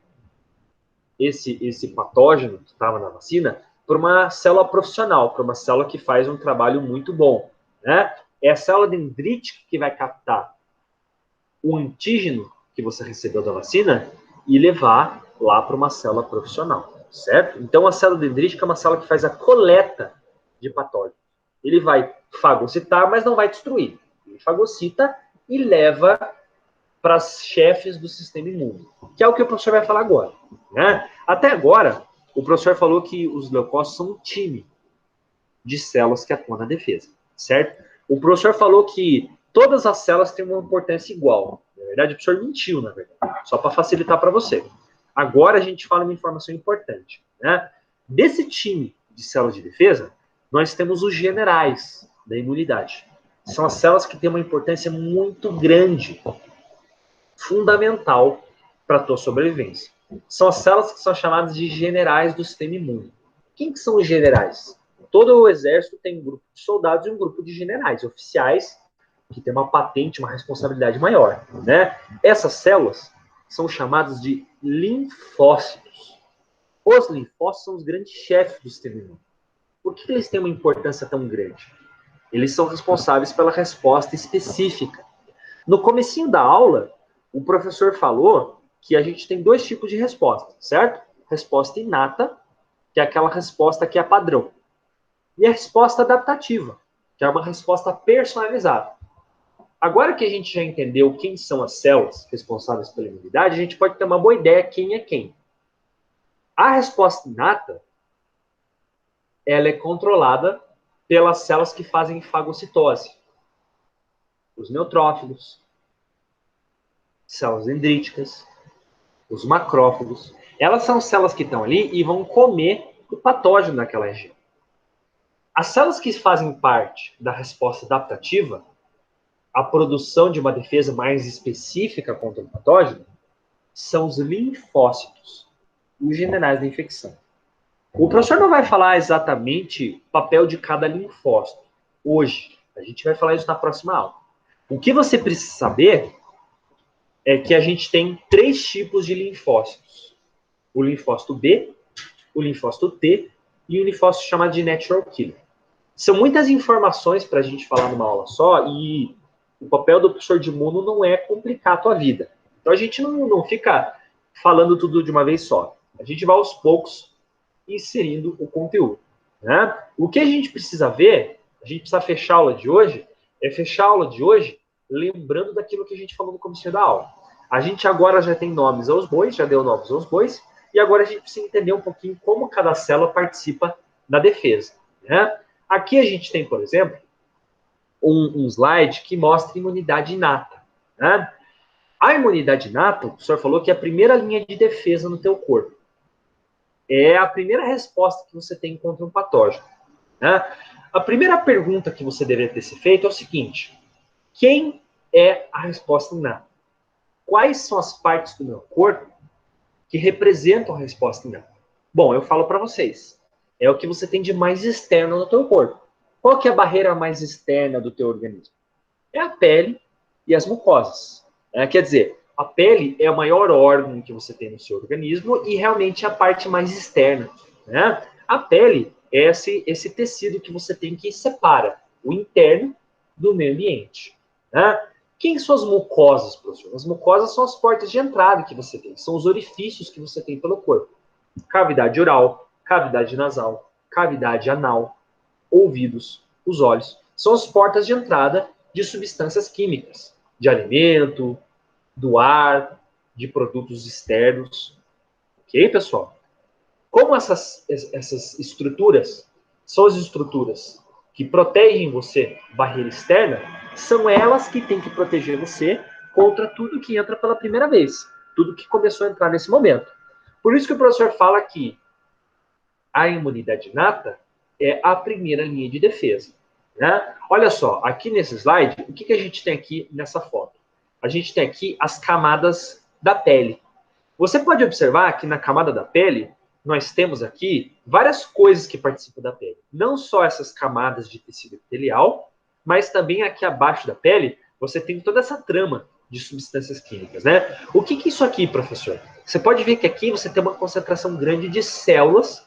esse patógeno que estava na vacina para uma célula profissional, para uma célula que faz um trabalho muito bom, né? É a célula dendrítica que vai captar o antígeno que você recebeu da vacina e levar lá para uma célula profissional, certo? Então, a célula dendrítica é uma célula que faz a coleta de patógenos. Ele vai fagocitar, mas não vai destruir. Ele fagocita e leva para as chefes do sistema imune, que é o que o professor vai falar agora, né? Até agora, o professor falou que os leucócitos são um time de células que atuam na defesa, certo? O professor falou que todas as células têm uma importância igual. Na verdade, o professor mentiu, na verdade, só para facilitar para você. Agora a gente fala uma informação importante, né? Desse time de células de defesa, nós temos os generais da imunidade. São as células que têm uma importância muito grande, fundamental para a tua sobrevivência. São as células que são chamadas de generais do sistema imune. Quem que são os generais? Todo o exército tem um grupo de soldados e um grupo de generais, oficiais, que tem uma patente, uma responsabilidade maior, né? Essas células são chamadas de linfócitos. Os linfócitos são os grandes chefes do sistema imune. Por que eles têm uma importância tão grande? Eles são responsáveis pela resposta específica. No comecinho da aula, o professor falou que a gente tem dois tipos de resposta, certo? Resposta inata, que é aquela resposta que é padrão. E a resposta adaptativa, que é uma resposta personalizada. Agora que a gente já entendeu quem são as células responsáveis pela imunidade, a gente pode ter uma boa ideia quem é quem. A resposta inata ela é controlada pelas células que fazem fagocitose. Os neutrófilos, células dendríticas, os macrófagos. Elas são células que estão ali e vão comer o patógeno naquela região. As células que fazem parte da resposta adaptativa, a produção de uma defesa mais específica contra o patógeno, são os linfócitos, os generais da infecção. O professor não vai falar exatamente o papel de cada linfócito hoje. A gente vai falar isso na próxima aula. O que você precisa saber é que a gente tem 3 tipos de linfócitos. O linfócito B, o linfócito T e o linfócito chamado de natural killer. São muitas informações para a gente falar numa aula só e o papel do professor de imuno não é complicar a tua vida. Então a gente não fica falando tudo de uma vez só. A gente vai aos poucos inserindo o conteúdo. Né? O que a gente precisa ver, a gente precisa fechar a aula de hoje, lembrando daquilo que a gente falou no começo da aula. A gente agora já tem nomes aos bois, já deu nomes aos bois, e agora a gente precisa entender um pouquinho como cada célula participa da defesa. Né? Aqui a gente tem, por exemplo, um slide que mostra imunidade inata. Né? A imunidade inata, o professor falou que é a primeira linha de defesa no teu corpo. É a primeira resposta que você tem contra um patógeno. Né? A primeira pergunta que você deveria ter se feito é o seguinte: quem é a resposta inata? Quais são as partes do meu corpo que representam a resposta inata? Bom, eu falo para vocês. É o que você tem de mais externo no teu corpo. Qual que é a barreira mais externa do teu organismo? É a pele e as mucosas. Quer dizer, a pele é o maior órgão que você tem no seu organismo e realmente é a parte mais externa. Né? A pele é esse tecido que você tem que separa o interno do meio ambiente. Né? Quem são as mucosas, professor? As mucosas são as portas de entrada que você tem, são os orifícios que você tem pelo corpo. Cavidade oral, cavidade nasal, cavidade anal, ouvidos, os olhos. São as portas de entrada de substâncias químicas, de alimento, do ar, de produtos externos. Ok, pessoal? Como essas estruturas são as estruturas que protegem você, barreira externa, são elas que têm que proteger você contra tudo que entra pela primeira vez, tudo que começou a entrar nesse momento. Por isso que o professor fala que a imunidade inata é a primeira linha de defesa. Né? Olha só, aqui nesse slide, o que a gente tem aqui nessa foto? A gente tem aqui as camadas da pele. Você pode observar que na camada da pele, nós temos aqui várias coisas que participam da pele. Não só essas camadas de tecido epitelial, mas também aqui abaixo da pele, você tem toda essa trama de substâncias químicas. Né? O que é isso aqui, professor? Você pode ver que aqui você tem uma concentração grande de células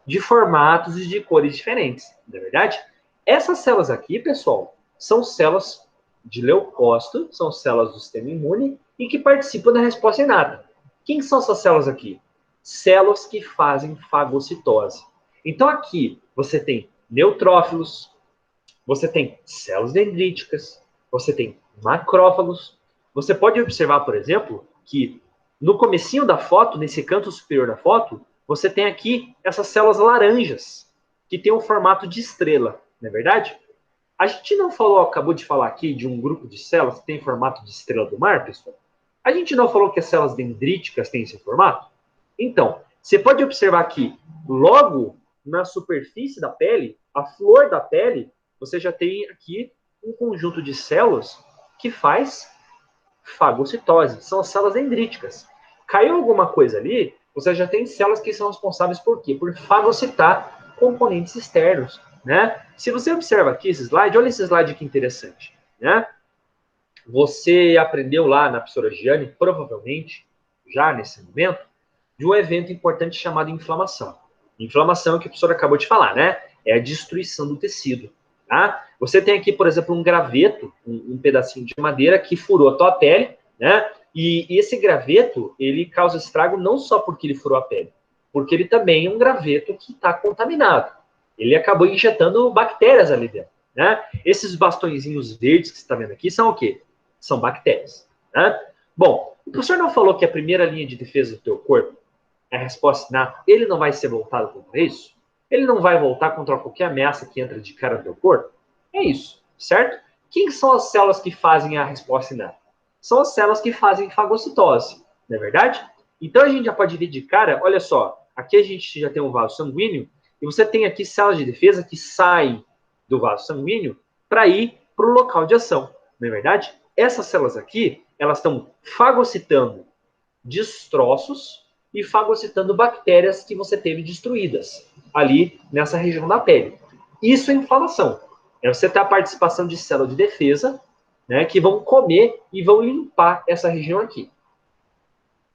de formatos e de cores diferentes, não é verdade? Essas células aqui, pessoal, são células de leucócito, são células do sistema imune e que participam da resposta inata. Quem são essas células aqui? Células que fazem fagocitose. Então aqui você tem neutrófilos, você tem células dendríticas, você tem macrófagos. Você pode observar, por exemplo, que no comecinho da foto, nesse canto superior da foto, você tem aqui essas células laranjas, que tem um formato de estrela, não é verdade? A gente não falou, acabou de falar aqui de um grupo de células que tem formato de estrela do mar, pessoal? A gente não falou que as células dendríticas têm esse formato? Então, você pode observar que logo na superfície da pele, a flor da pele, você já tem aqui um conjunto de células que faz fagocitose. São as células dendríticas. Caiu alguma coisa ali, você já tem células que são responsáveis por quê? Por fagocitar componentes externos. Né? Se você observa aqui esse slide, olha esse slide que interessante. Né? Você aprendeu lá na professora Giane, provavelmente, já nesse momento, de um evento importante chamado inflamação. Inflamação é o que a professora acabou de falar, né? É a destruição do tecido. Tá? Você tem aqui, por exemplo, um graveto, um pedacinho de madeira que furou a tua pele, né? E esse graveto, ele causa estrago não só porque ele furou a pele, porque ele também é um graveto que está contaminado. Ele acabou injetando bactérias ali dentro. Né? Esses bastõezinhos verdes que você está vendo aqui são o quê? São bactérias. Né? Bom, o professor não falou que a primeira linha de defesa do teu corpo é a resposta inata? Ele não vai ser voltado contra isso? Ele não vai voltar contra qualquer ameaça que entra de cara no teu corpo? É isso, certo? Quem são as células que fazem a resposta inata? São as células que fazem fagocitose, não é verdade? Então a gente já pode ver de cara, olha só, aqui a gente já tem um vaso sanguíneo, e você tem aqui células de defesa que saem do vaso sanguíneo para ir para o local de ação, não é verdade? Essas células aqui, elas estão fagocitando destroços e fagocitando bactérias que você teve destruídas ali nessa região da pele. Isso é inflamação. É você ter a participação de células de defesa, né, que vão comer e vão limpar essa região aqui.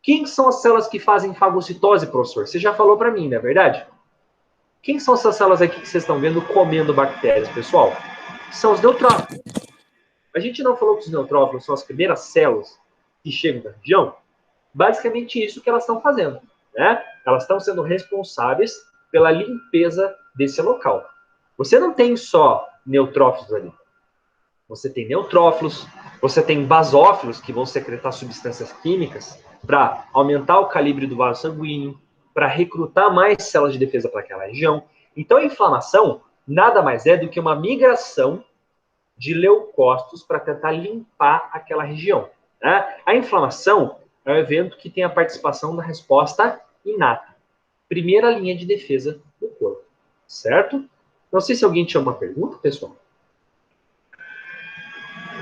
Quem são as células que fazem fagocitose, professor? Você já falou para mim, não é verdade? Quem são essas células aqui que vocês estão vendo comendo bactérias, pessoal? São os neutrófilos. A gente não falou que os neutrófilos são as primeiras células que chegam da região? Basicamente isso que elas estão fazendo, né? Elas estão sendo responsáveis pela limpeza desse local. Você não tem só neutrófilos ali. Você tem neutrófilos, você tem basófilos que vão secretar substâncias químicas para aumentar o calibre do vaso sanguíneo, para recrutar mais células de defesa para aquela região. Então a inflamação nada mais é do que uma migração de leucócitos para tentar limpar aquela região, né? A inflamação é um evento que tem a participação da resposta inata. Primeira linha de defesa do corpo, certo? Não sei se alguém tinha uma pergunta, pessoal.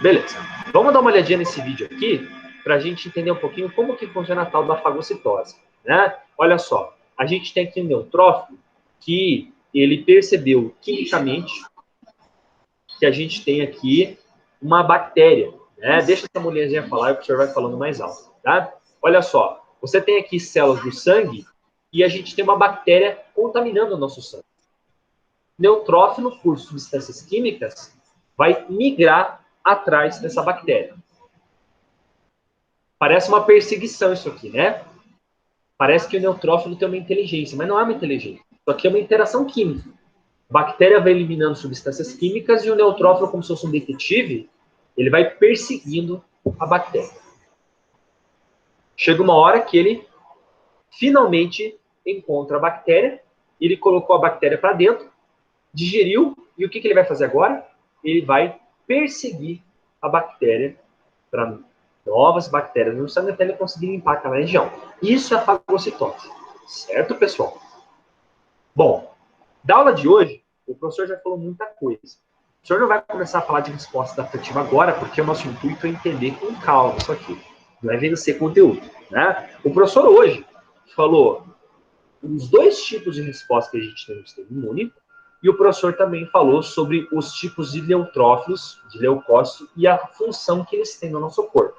Beleza. Vamos dar uma olhadinha nesse vídeo aqui para a gente entender um pouquinho como que funciona a tal da fagocitose, né? Olha só, a gente tem aqui um neutrófilo que ele percebeu quimicamente que a gente tem aqui uma bactéria, né? Deixa essa mulherzinha falar e o professor vai falando mais alto, tá? Olha só, você tem aqui células do sangue e a gente tem uma bactéria contaminando o nosso sangue. Neutrófilo, por substâncias químicas, vai migrar atrás dessa bactéria. Parece uma perseguição isso aqui, né? Parece que o neutrófilo tem uma inteligência, mas não é uma inteligência. Isso aqui é uma interação química. A bactéria vai eliminando substâncias químicas e o neutrófilo, como se fosse um detetive, ele vai perseguindo a bactéria. Chega uma hora que ele finalmente encontra a bactéria, ele colocou a bactéria para dentro, digeriu, e o que ele vai fazer agora? Ele vai perseguir a bactéria para novas bactérias no sangue até ele conseguir limpar aquela região. Isso é a fagocitose. Certo, pessoal? Bom, da aula de hoje, o professor já falou muita coisa. O professor não vai começar a falar de resposta adaptativa agora, porque o nosso intuito é entender com calma isso aqui. Não é vencer conteúdo, né? O professor hoje falou os dois tipos de resposta que a gente tem no sistema imune, e o professor também falou sobre os tipos de neutrófilos, de leucócitos, e a função que eles têm no nosso corpo.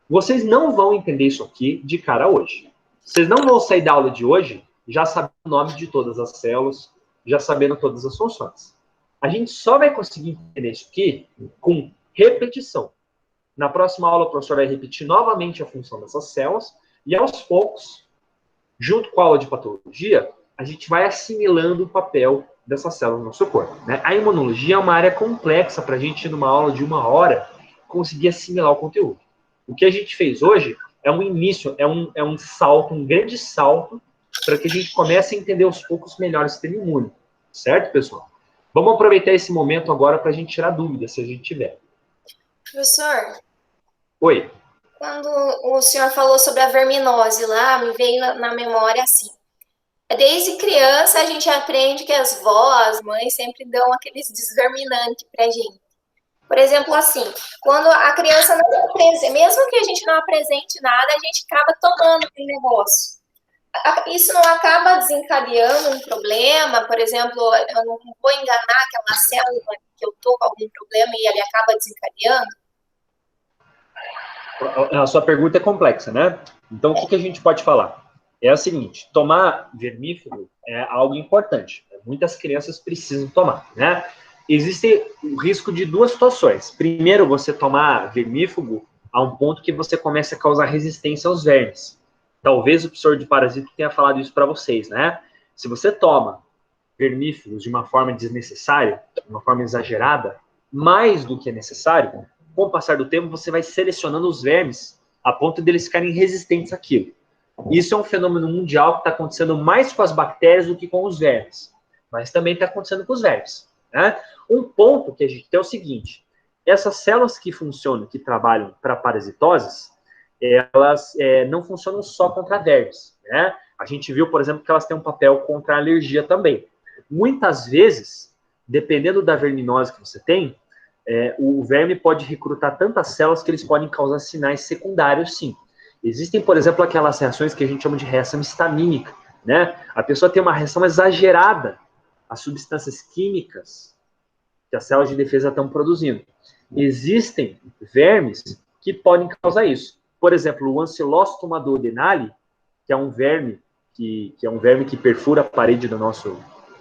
Vocês não vão entender isso aqui de cara hoje. Vocês não vão sair da aula de hoje já sabendo o nome de todas as células, já sabendo todas as funções. A gente só vai conseguir entender isso aqui com repetição. Na próxima aula, o professor vai repetir novamente a função dessas células, e aos poucos, junto com a aula de patologia, a gente vai assimilando o papel dessas células no nosso corpo, né? A imunologia é uma área complexa para a gente, numa aula de 1 hora, conseguir assimilar o conteúdo. O que a gente fez hoje é um início, é um salto, um grande salto, para que a gente comece a entender aos poucos melhor o sistema imune. Certo, pessoal? Vamos aproveitar esse momento agora para a gente tirar dúvidas, se a gente tiver. Professor, Oi. quando o senhor falou sobre a verminose lá, me veio na memória assim. Desde criança a gente aprende que as vós, as mães sempre dão aqueles desverminantes pra gente. Por exemplo, assim, quando a criança não apresenta, mesmo que a gente não apresente nada, a gente acaba tomando aquele negócio. Isso não acaba desencadeando um problema? Por exemplo, eu não vou enganar aquela célula que eu tô com algum problema e ele acaba desencadeando? A sua pergunta é complexa, né? Então, o que a gente pode falar? É o seguinte, tomar vermífugo é algo importante. Muitas crianças precisam tomar, né? Existe o risco de duas situações. Primeiro, você tomar vermífugo a um ponto que você começa a causar resistência aos vermes. Talvez o professor de parasito tenha falado isso para vocês, né? Se você toma vermífugos de uma forma desnecessária, de uma forma exagerada, mais do que é necessário, com o passar do tempo, você vai selecionando os vermes a ponto deles ficarem resistentes àquilo. Isso é um fenômeno mundial que está acontecendo mais com as bactérias do que com os vermes. mas também está acontecendo com os vermes. Né? Um ponto que a gente tem é o seguinte, essas células que funcionam, que trabalham para parasitoses, elas não funcionam só contra vermes. Né? A gente viu, por exemplo, que elas têm um papel contra a alergia também. Muitas vezes, dependendo da verminose que você tem, o verme pode recrutar tantas células que eles podem causar sinais secundários, sim. Existem, por exemplo, aquelas reações que a gente chama de reação histamínica, né? A pessoa tem uma reação exagerada às substâncias químicas que as células de defesa estão produzindo. Existem vermes que podem causar isso. Por exemplo, o Ancylostoma duodenale, que é um verme que perfura a parede do nosso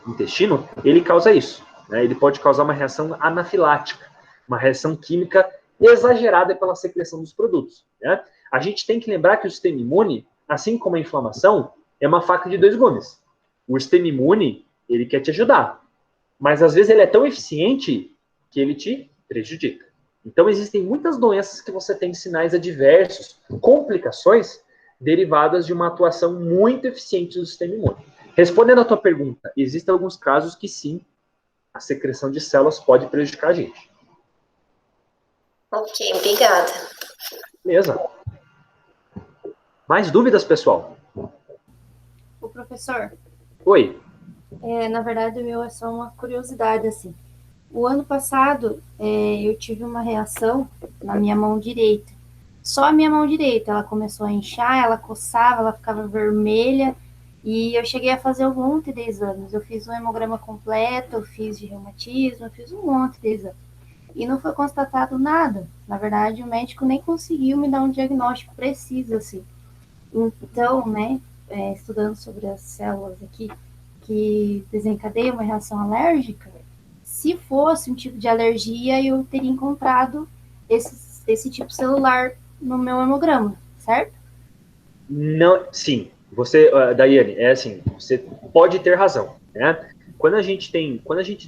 intestino, ele causa isso. Né? Ele pode causar uma reação anafilática, uma reação química exagerada pela secreção dos produtos. Né? A gente tem que lembrar que o sistema imune, assim como a inflamação, é uma faca de dois gumes. O sistema imune, ele quer te ajudar, mas às vezes ele é tão eficiente que ele te prejudica. Então existem muitas doenças que você tem sinais adversos, complicações derivadas de uma atuação muito eficiente do sistema imune. Respondendo à tua pergunta, existem alguns casos que sim, a secreção de células pode prejudicar a gente. Ok, obrigada. Beleza. Mais dúvidas, pessoal? O professor, Oi. na verdade, o meu é só uma curiosidade, assim. O ano passado, eu tive uma reação na minha mão direita. Só a minha mão direita, ela começou a inchar, ela coçava, ela ficava vermelha, e eu cheguei a fazer um monte de exames. Eu fiz um hemograma completo, eu fiz de reumatismo, eu fiz um monte de exames. E não foi constatado nada. Na verdade, o médico nem conseguiu me dar um diagnóstico preciso, assim. Então, né, estudando sobre as células aqui, que desencadeiam uma reação alérgica, se fosse um tipo de alergia, eu teria encontrado esse tipo celular no meu hemograma, certo? Não, sim. Você, Daiane, assim, você pode ter razão, né? Quando a gente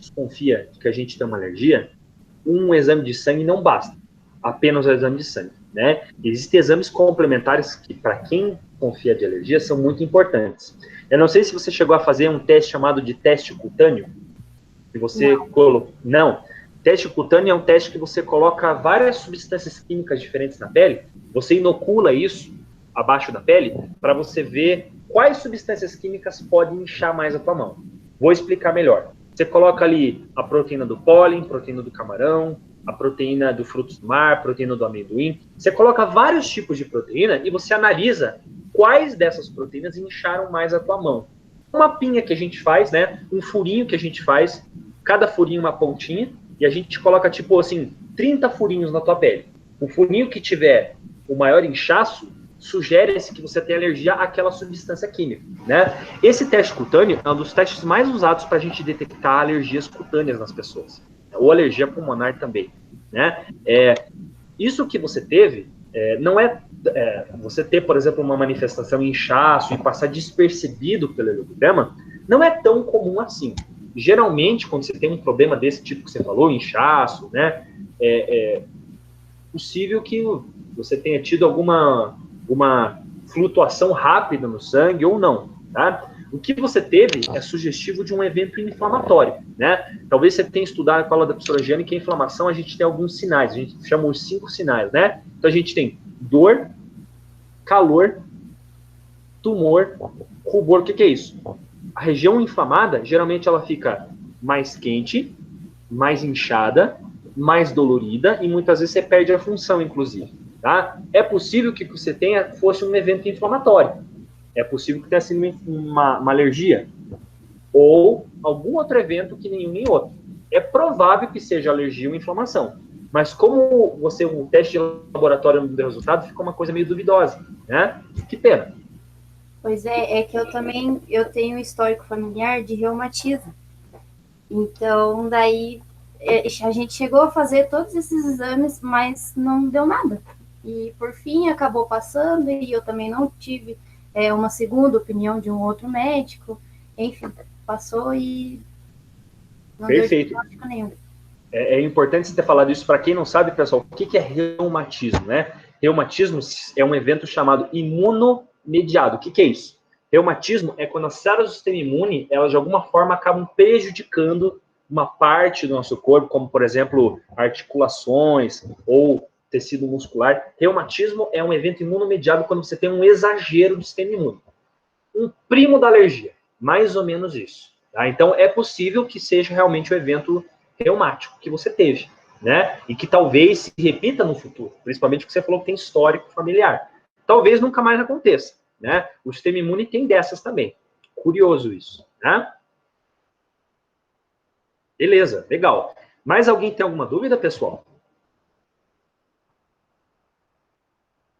desconfia de que a gente tem uma alergia, um exame de sangue não basta, apenas o exame de sangue, né? Existem exames complementares que, para quem confia de alergia, são muito importantes. Eu não sei se você chegou a fazer um teste chamado de teste cutâneo, que você colocou. Não. Teste cutâneo é um teste que você coloca várias substâncias químicas diferentes na pele, você inocula isso abaixo da pele, para você ver quais substâncias químicas podem inchar mais a tua mão. Vou explicar melhor. Você coloca ali a proteína do pólen, proteína do camarão, a proteína do frutos do mar, a proteína do amendoim. Você coloca vários tipos de proteína e você analisa quais dessas proteínas incharam mais a tua mão. Uma pinha que a gente faz, né? Um furinho que a gente faz, cada furinho uma pontinha, e a gente coloca, tipo assim, 30 furinhos na tua pele. O furinho que tiver o maior inchaço, sugere-se que você tem alergia àquela substância química, né? Esse teste cutâneo é um dos testes mais usados para a gente detectar alergias cutâneas nas pessoas, ou alergia pulmonar também, né? Isso que você teve não você ter, por exemplo, uma manifestação inchaço e passar despercebido pelo hemograma, não é tão comum assim. Geralmente, quando você tem um problema desse tipo que você falou, inchaço, né? É possível que você tenha tido uma flutuação rápida no sangue ou não, tá? O que você teve é sugestivo de um evento inflamatório, né? Talvez você tenha estudado com a aula da professora Giane que a inflamação a gente tem alguns sinais, a gente chama os 5 sinais, né? Então a gente tem dor, calor, tumor, rubor. O que é isso? A região inflamada, geralmente ela fica mais quente, mais inchada, mais dolorida e muitas vezes você perde a função, inclusive. Tá? É possível que você fosse um evento inflamatório. É possível que tenha sido uma alergia. Ou algum outro evento que nenhum nem outro. É provável que seja alergia ou inflamação. Mas como o teste de laboratório não deu resultado, ficou uma coisa meio duvidosa. Né? Que pena. Pois é que eu tenho um histórico familiar de reumatismo. Então, daí, a gente chegou a fazer todos esses exames, mas não deu nada. E, por fim, acabou passando, e eu também não tive uma segunda opinião de um outro médico. Enfim, passou e não deu diagnóstico nenhum. É importante você ter falado isso. Para quem não sabe, pessoal, o que é reumatismo, né? Reumatismo é um evento chamado imunomediado. O que é isso? Reumatismo é quando as células do sistema imune, elas de alguma forma acabam prejudicando uma parte do nosso corpo, como, por exemplo, articulações ou tecido muscular. Reumatismo é um evento imunomediado quando você tem um exagero do sistema imune. Um primo da alergia, mais ou menos isso. Tá? Então, é possível que seja realmente o evento reumático que você teve, né? E que talvez se repita no futuro, principalmente porque você falou que tem histórico familiar. Talvez nunca mais aconteça, né? O sistema imune tem dessas também. Curioso isso, né? Beleza, legal. Mais alguém tem alguma dúvida, pessoal?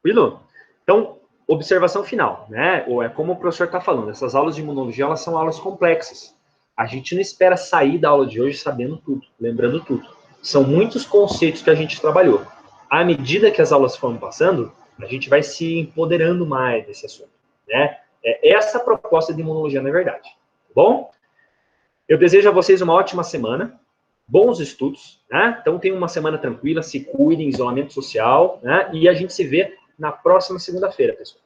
Tranquilo? Então, observação final, né? Ou é como o professor está falando, essas aulas de imunologia, elas são aulas complexas. A gente não espera sair da aula de hoje sabendo tudo, lembrando tudo. São muitos conceitos que a gente trabalhou. À medida que as aulas foram passando, a gente vai se empoderando mais desse assunto, né? É essa a proposta de imunologia, na verdade. Tá bom? Eu desejo a vocês uma ótima semana, bons estudos, né? Então, tenham uma semana tranquila, se cuidem, isolamento social, né? E a gente se vê na próxima segunda-feira, pessoal.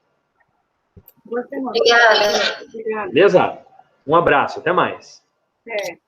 Boa semana. Obrigada. Obrigada. Beleza? Um abraço, até mais. É.